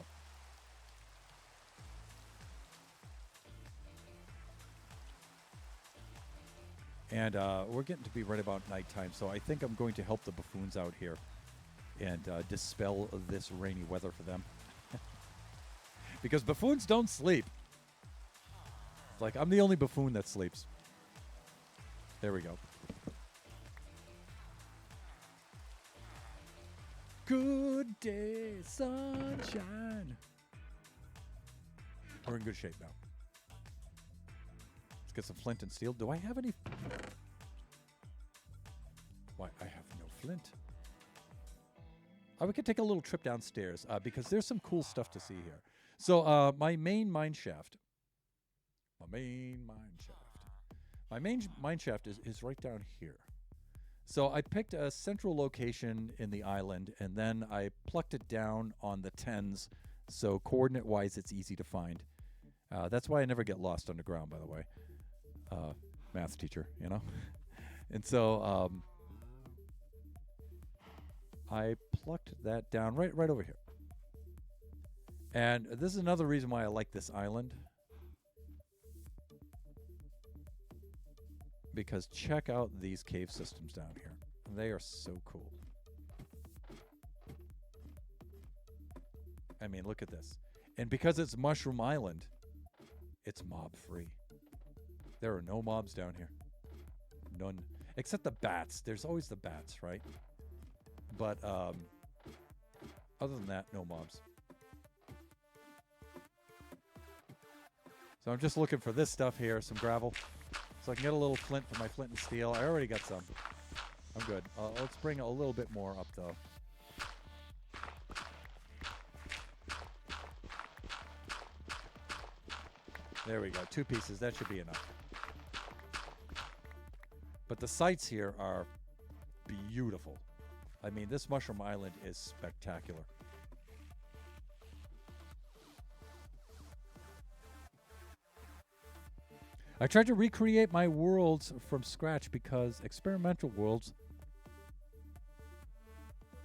And we're getting to be right about nighttime, so I think I'm going to help the buffoons out here and dispel this rainy weather for them. Because buffoons don't sleep. Like, I'm the only buffoon that sleeps. There we go. Good day, sunshine. We're in good shape now. Let's get some flint and steel. Do I have any? Why, I have no flint. We could take a little trip downstairs because there's some cool stuff to see here. So my main mine shaft. My main mine shaft is right down here. So I picked a central location in the island, and then I plucked it down on the 10s, so coordinate-wise it's easy to find. That's why I never get lost underground, by the way. Math teacher, you know? And so I plucked that down right over here. And this is another reason why I like this island. Because check out these cave systems down here. They are so cool. I mean, look at this. And because it's Mushroom Island, it's mob-free. There are no mobs down here. None. Except the bats. There's always the bats, right? But other than that, no mobs. So I'm just looking for this stuff here, some gravel. So I can get a little flint for my flint and steel. I already got some. I'm good. Let's bring a little bit more up, though. There we go. 2 pieces. That should be enough. But the sights here are beautiful. I mean, this Mushroom Island is spectacular. I tried to recreate my worlds from scratch because experimental worlds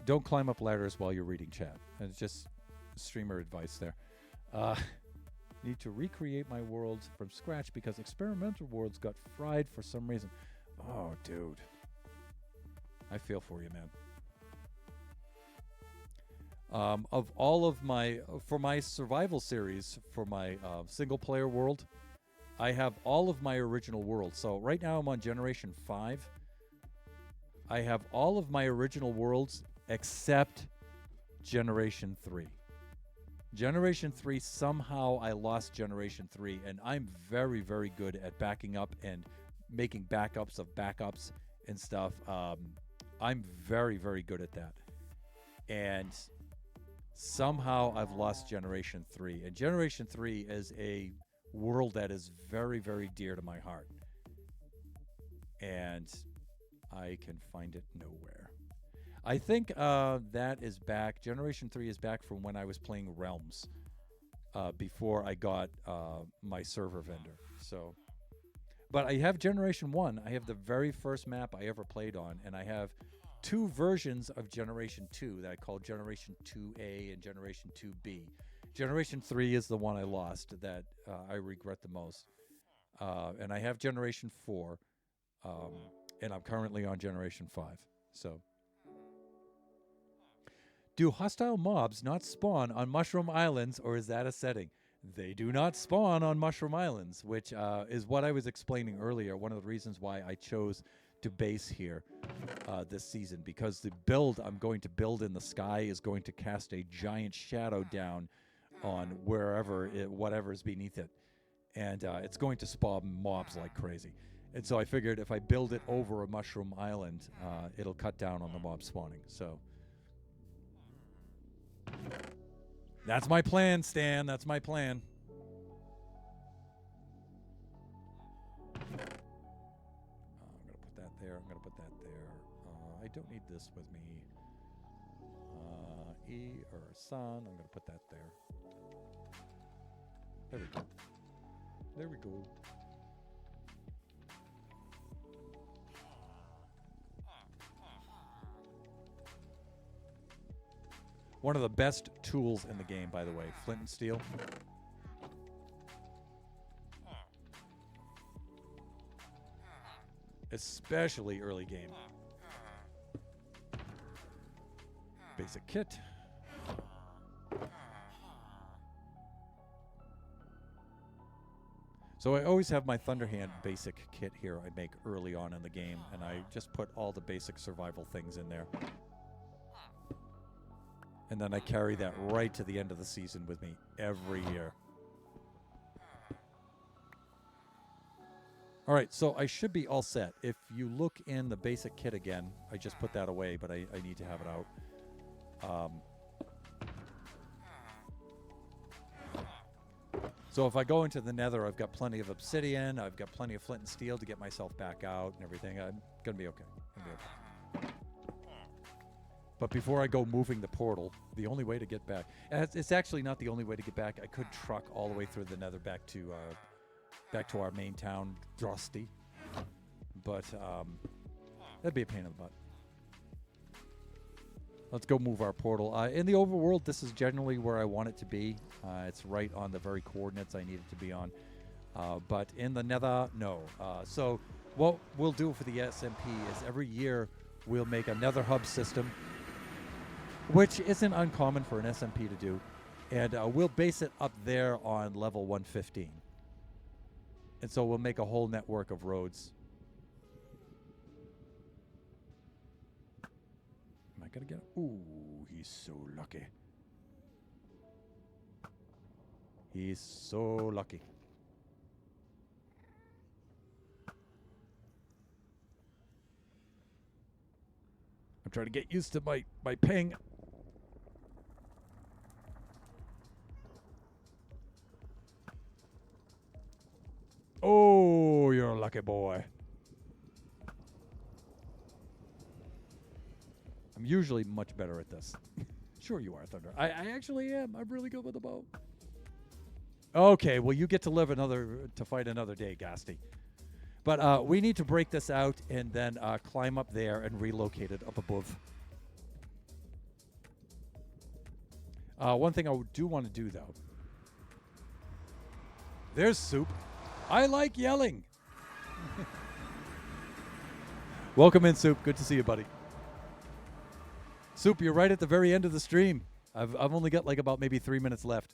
don't climb up ladders while you're reading chat. And it's just streamer advice there. Need to recreate my worlds from scratch because experimental worlds got fried for some reason. Oh, dude. I feel for you, man. Of all of for my survival series, for my single player world, I have all of my original worlds. So right now I'm on Generation 5. I have all of my original worlds except Generation 3. Generation 3, somehow I lost Generation 3, and I'm very, very good at backing up and making backups of backups and stuff. I'm very, very good at that. And somehow I've lost Generation 3. And Generation 3 is a world that is very, very dear to my heart. And I can find it nowhere. I think that is back. Generation 3 is back from when I was playing Realms before I got my server vendor. So, but I have Generation 1. I have the very first map I ever played on, and I have 2 versions of Generation 2 that I call Generation 2A and Generation 2B. Generation 3 is the one I lost that I regret the most. And I have Generation 4, and I'm currently on Generation 5. So, do hostile mobs not spawn on Mushroom Islands, or is that a setting? They do not spawn on Mushroom Islands, which is what I was explaining earlier. One of the reasons why I chose to base here this season, because the build I'm going to build in the sky is going to cast a giant shadow down on whatever's beneath it, and it's going to spawn mobs like crazy. And so I figured if I build it over a Mushroom Island, it'll cut down on the mob spawning. So that's my plan, Stan. That's my plan. I'm going to put that there. I'm going to put that there. I don't need this with me. Sun. I'm going to put that there. There we go. There we go. One of the best tools in the game, by the way, flint and steel. Especially early game. Basic kit. So I always have my Thunderhand basic kit here I make early on in the game, and I just put all the basic survival things in there. And then I carry that right to the end of the season with me every year. All right, so I should be all set. If you look in the basic kit again, I just put that away, but I need to have it out. So if I go into the nether, I've got plenty of obsidian, I've got plenty of flint and steel to get myself back out and everything. I'm going to be okay. But before I go moving the portal, the only way to get back... It's actually not the only way to get back. I could truck all the way through the nether back to our main town, Drosty. But that'd be a pain in the butt. Let's go move our portal. In the overworld, this is generally where I want it to be. It's right on the very coordinates I need it to be on. But in the nether, no. So what we'll do for the SMP is every year we'll make a nether hub system, which isn't uncommon for an SMP to do. And we'll base it up there on level 115. And so we'll make a whole network of roads. Am I going to get it? Ooh, he's so lucky. He's so lucky. I'm trying to get used to my ping. Oh, you're a lucky boy. I'm usually much better at this. Sure you are, Thunder. I actually am. I'm really good with the bow. Okay, well, you get to live to fight another day, Gasty. But we need to break this out and then climb up there and relocate it up above. One thing I do want to do, though. There's Soup. I like yelling. Welcome in, Soup. Good to see you, buddy. Soup, you're right at the very end of the stream. I've only got like about maybe 3 minutes left.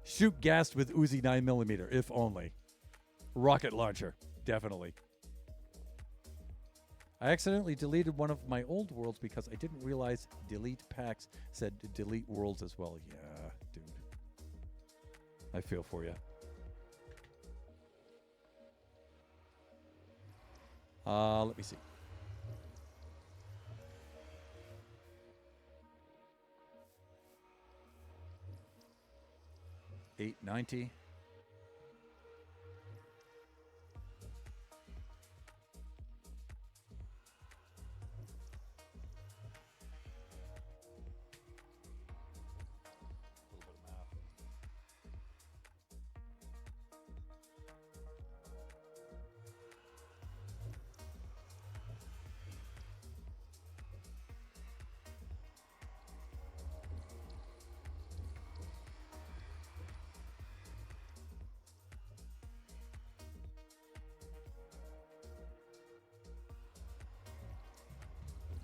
Shoot gassed with Uzi 9mm, if only. Rocket launcher, definitely. I accidentally deleted one of my old worlds because I didn't realize delete packs said delete worlds as well. Yeah, dude. I feel for you. Let me see. $8.90.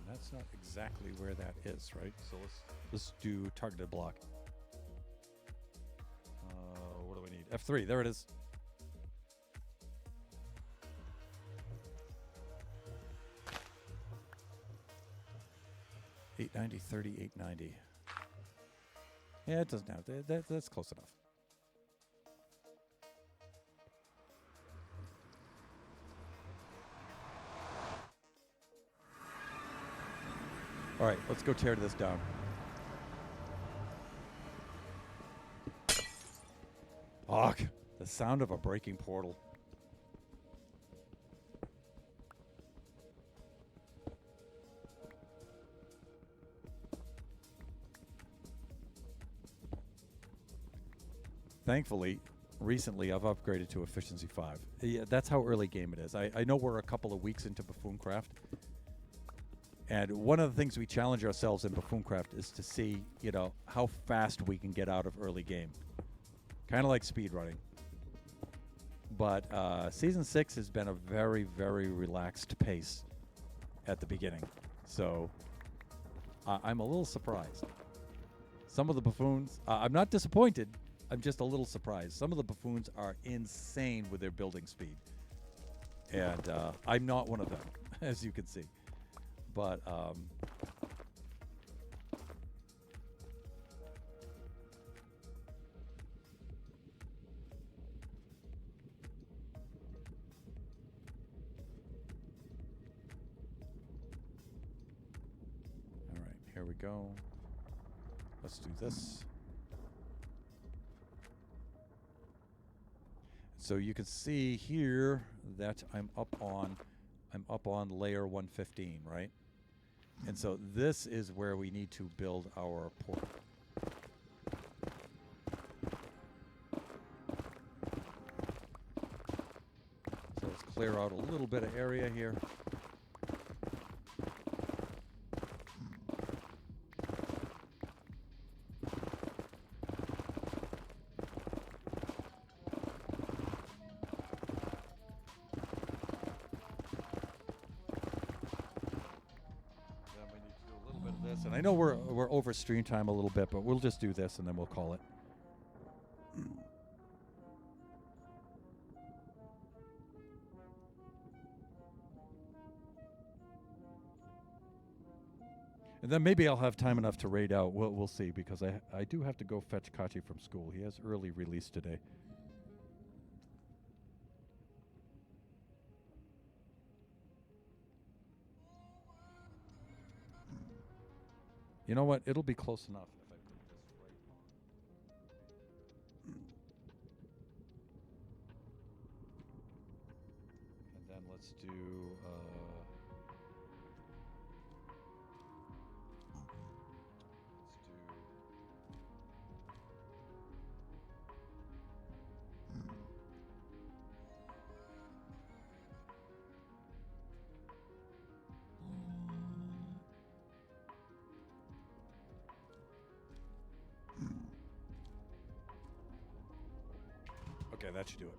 That's not exactly where that is, right? So let's do targeted block. What do we need? F3, there it is. $8.90, 30, $8.90. Yeah, it doesn't have that's close enough. All right, let's go tear this down. Fuck, the sound of a breaking portal. Thankfully, recently I've upgraded to efficiency 5. Yeah, that's how early game it is. I know we're a couple of weeks into Buffooncraft, and one of the things we challenge ourselves in Buffooncraft is to see, you know, how fast we can get out of early game. Kind of like speedrunning. But Season 6 has been a very, very relaxed pace at the beginning. So I'm a little surprised. Some of the buffoons, I'm not disappointed. I'm just a little surprised. Some of the buffoons are insane with their building speed. And I'm not one of them, as you can see. But all right, here we go. Let's do this. So you can see here that I'm up on layer 115, right? And so this is where we need to build our portal. So let's clear out a little bit of area here. And I know we're over stream time a little bit, but we'll just do this and then we'll call it. And then maybe I'll have time enough to raid out. We'll see, because I do have to go fetch Kachi from school. He has early release today. You know what? It'll be close enough if I put this right on. And then let's do okay, that should do it.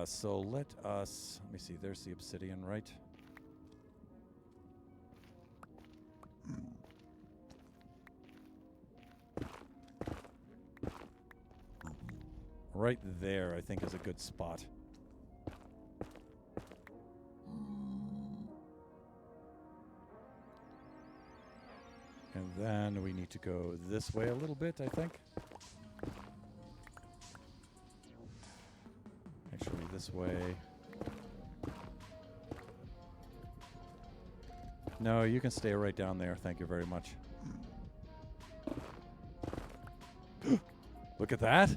So let me see, there's the obsidian, right? Right there, I think, is a good spot. And then we need to go this way a little bit, I think. Actually, this way. No, you can stay right down there. Thank you very much. Look at that.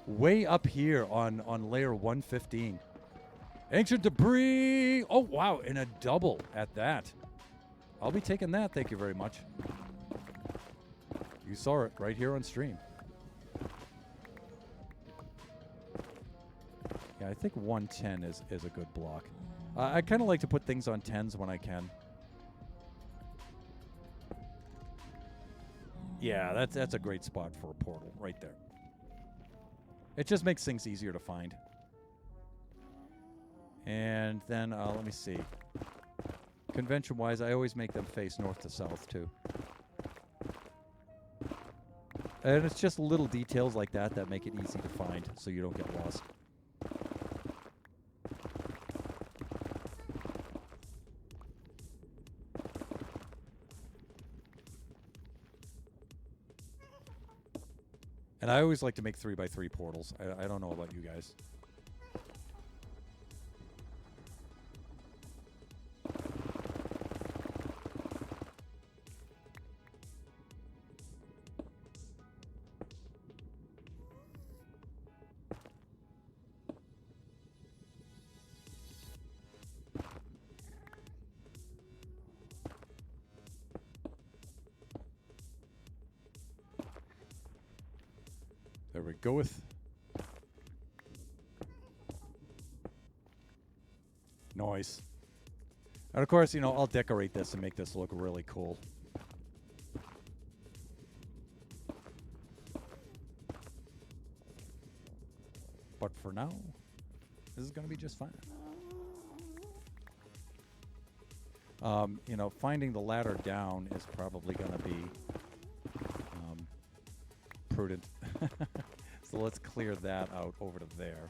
Way up here on layer 115. Ancient debris. Oh, wow. And a double at that. I'll be taking that. Thank you very much. You saw it right here on stream. Yeah, I think 110 is a good block. I kind of like to put things on 10s when I can. Yeah, that's a great spot for a portal right there. It just makes things easier to find. And then, let me see. Convention-wise, I always make them face north to south, too. And it's just little details like that that make it easy to find so you don't get lost. And I always like to make 3x3 portals. I don't know about you guys. There we go with. Nice. And of course, you know, I'll decorate this and make this look really cool. But for now, this is going to be just fine. You know, finding the ladder down is probably going to be prudent. So let's clear that out over to there.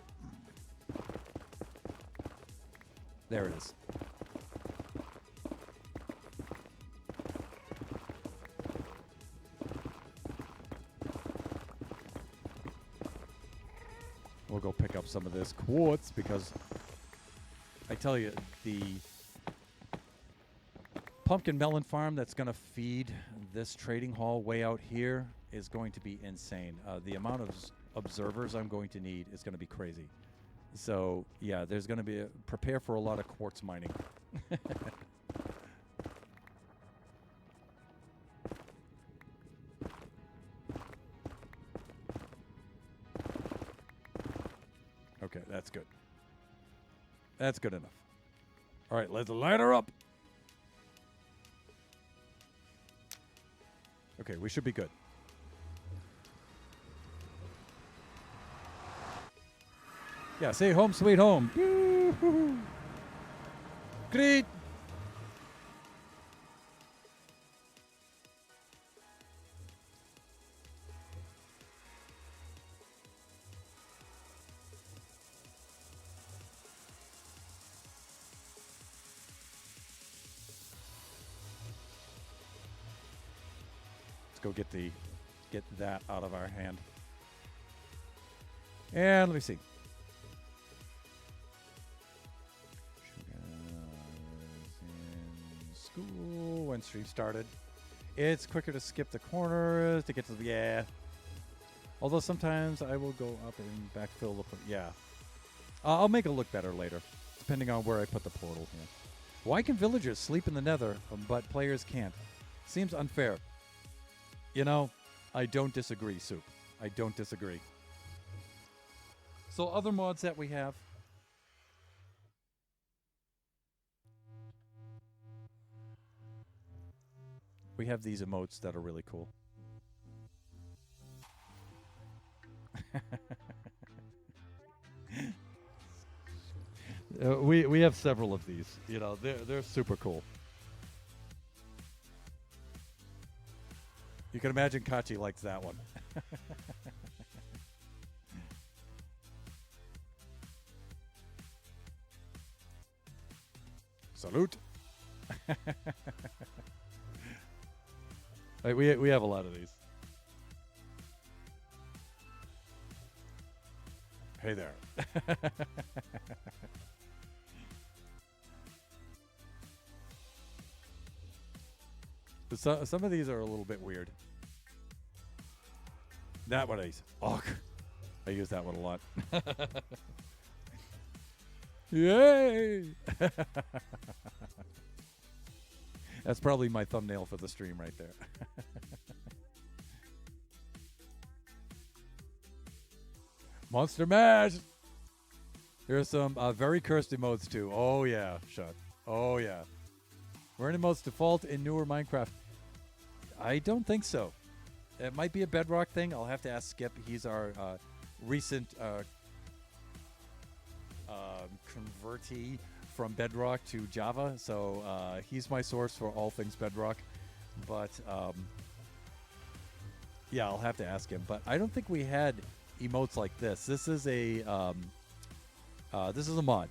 There it is. We'll go pick up some of this quartz because I tell you, the pumpkin melon farm that's going to feed this trading hall way out here is going to be insane. The amount of observers I'm going to need is going to be crazy. So, yeah, there's going to be prepare for a lot of quartz mining. Okay, that's good. That's good enough. All right, let's light her up. Okay, we should be good. Yeah, say home sweet home. Woo-hoo-hoo. Great. Let's go get that out of our hand. And let me see. School when stream started. It's quicker to skip the corners to get to the Although sometimes I will go up and backfill the yeah. I'll make it look better later, depending on where I put the portal. Yeah. Why can villagers sleep in the Nether, but players can't? Seems unfair. You know, I don't disagree, Soup. I don't disagree. So other mods that we have. We have these emotes that are really cool. We have several of these. You know, they're super cool. You can imagine Kachi likes that one. Salute. Right, we have a lot of these. Hey there. Some of these are a little bit weird. That one I use that one a lot. Yay! That's probably my thumbnail for the stream right there. Monster Mash! Here's some very cursed emotes too. Oh yeah, shut. Oh yeah. Were emotes default in newer Minecraft? I don't think so. It might be a Bedrock thing. I'll have to ask Skip. He's our recent convertee from Bedrock to Java, so he's my source for all things Bedrock. But yeah, I'll have to ask him. But I don't think we had emotes like this. This is a mod.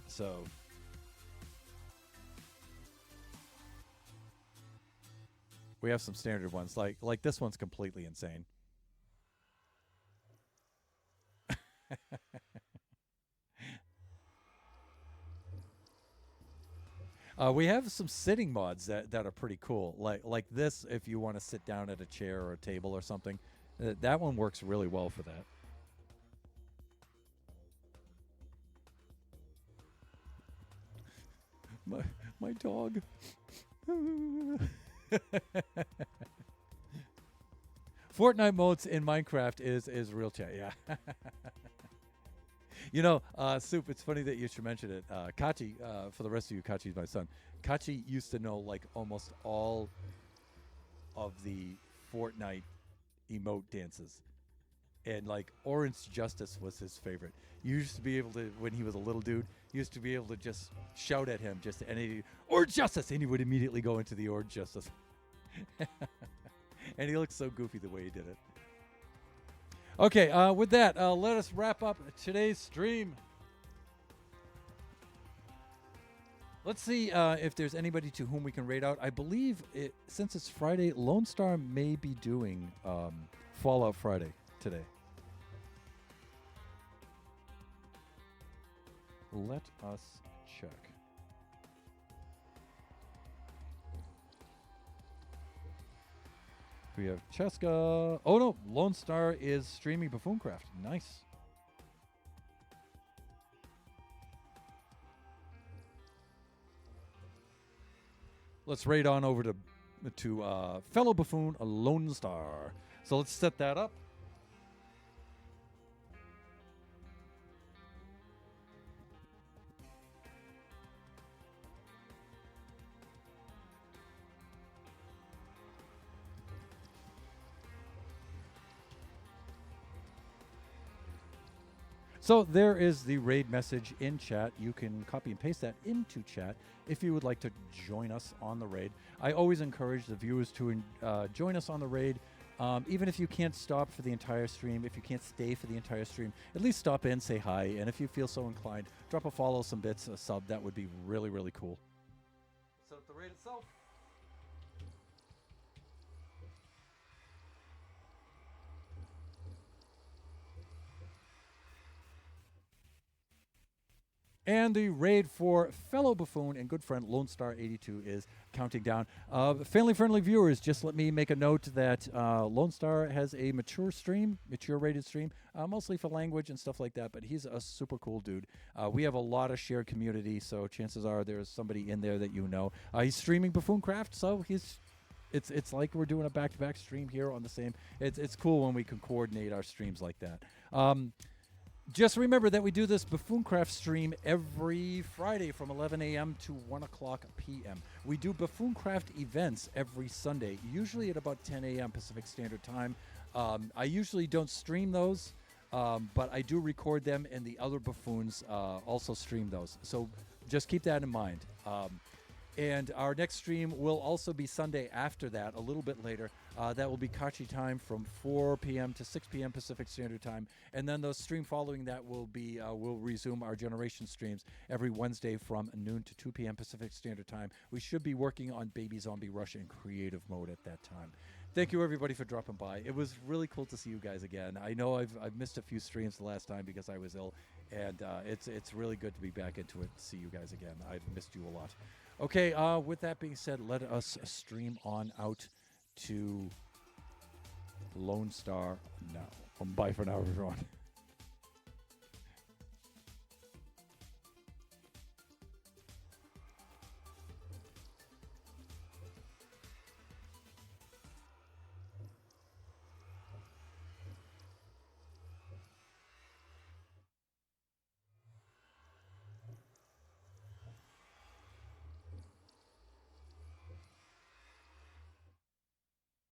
So we have some standard ones. Like this one's completely insane. We have some sitting mods that are pretty cool. Like this, if you want to sit down at a chair or a table or something, that one works really well for that. My dog. Fortnite modes in Minecraft is real chat. Yeah. You know, Soup, it's funny that you should mention it. Kachi, for the rest of you, Kachi's my son. Kachi used to know, like, almost all of the Fortnite emote dances. And, like, Orange Justice was his favorite. You used to be able to, when he was a little dude, you used to be able to just shout at him, just any Orange Justice, and he would immediately go into the Orange Justice. And he looked so goofy the way he did it. Okay, with that, let us wrap up today's stream. Let's see if there's anybody to whom we can raid out. I believe, since it's Friday, Lone Star may be doing Fallout Friday today. Let us check. We have Cheska. Oh no, Lone Star is streaming Buffooncraft. Nice. Let's raid on over to fellow buffoon, a Lone Star. So let's set that up. So there is the raid message in chat. You can copy and paste that into chat if you would like to join us on the raid. I always encourage the viewers to join us on the raid. Even if you can't stop for the entire stream, if you can't stay for the entire stream, at least stop in, say hi, and if you feel so inclined, drop a follow, some bits, a sub. That would be really, really cool. Set up the raid itself. And the raid for fellow buffoon and good friend Lone Star 82 is counting down. Family-friendly viewers, just let me make a note that Lone Star has a mature rated stream, mostly for language and stuff like that, but he's a super cool dude. We have a lot of shared community, so chances are there's somebody in there that you know. He's streaming Buffooncraft, so it's like we're doing a back-to-back stream here on the same. It's cool when we can coordinate our streams like that. Just remember that we do this Buffooncraft stream every Friday from 11 a.m. to 1 o'clock p.m. We do Buffooncraft events every Sunday, usually at about 10 a.m. Pacific Standard Time. I usually don't stream those, but I do record them, and the other buffoons also stream those. So just keep that in mind. And our next stream will also be Sunday after that, a little bit later. That will be Kachi time from 4 p.m. to 6 p.m. Pacific Standard Time. And then the stream following that will be, we'll resume our Generation streams every Wednesday from noon to 2 p.m. Pacific Standard Time. We should be working on Baby Zombie Rush in creative mode at that time. Thank you, everybody, for dropping by. It was really cool to see you guys again. I know I've missed a few streams the last time because I was ill, and it's really good to be back into it, to see you guys again. I've missed you a lot. Okay, with that being said, let us stream on out to Lone Star now. Bye for now, everyone.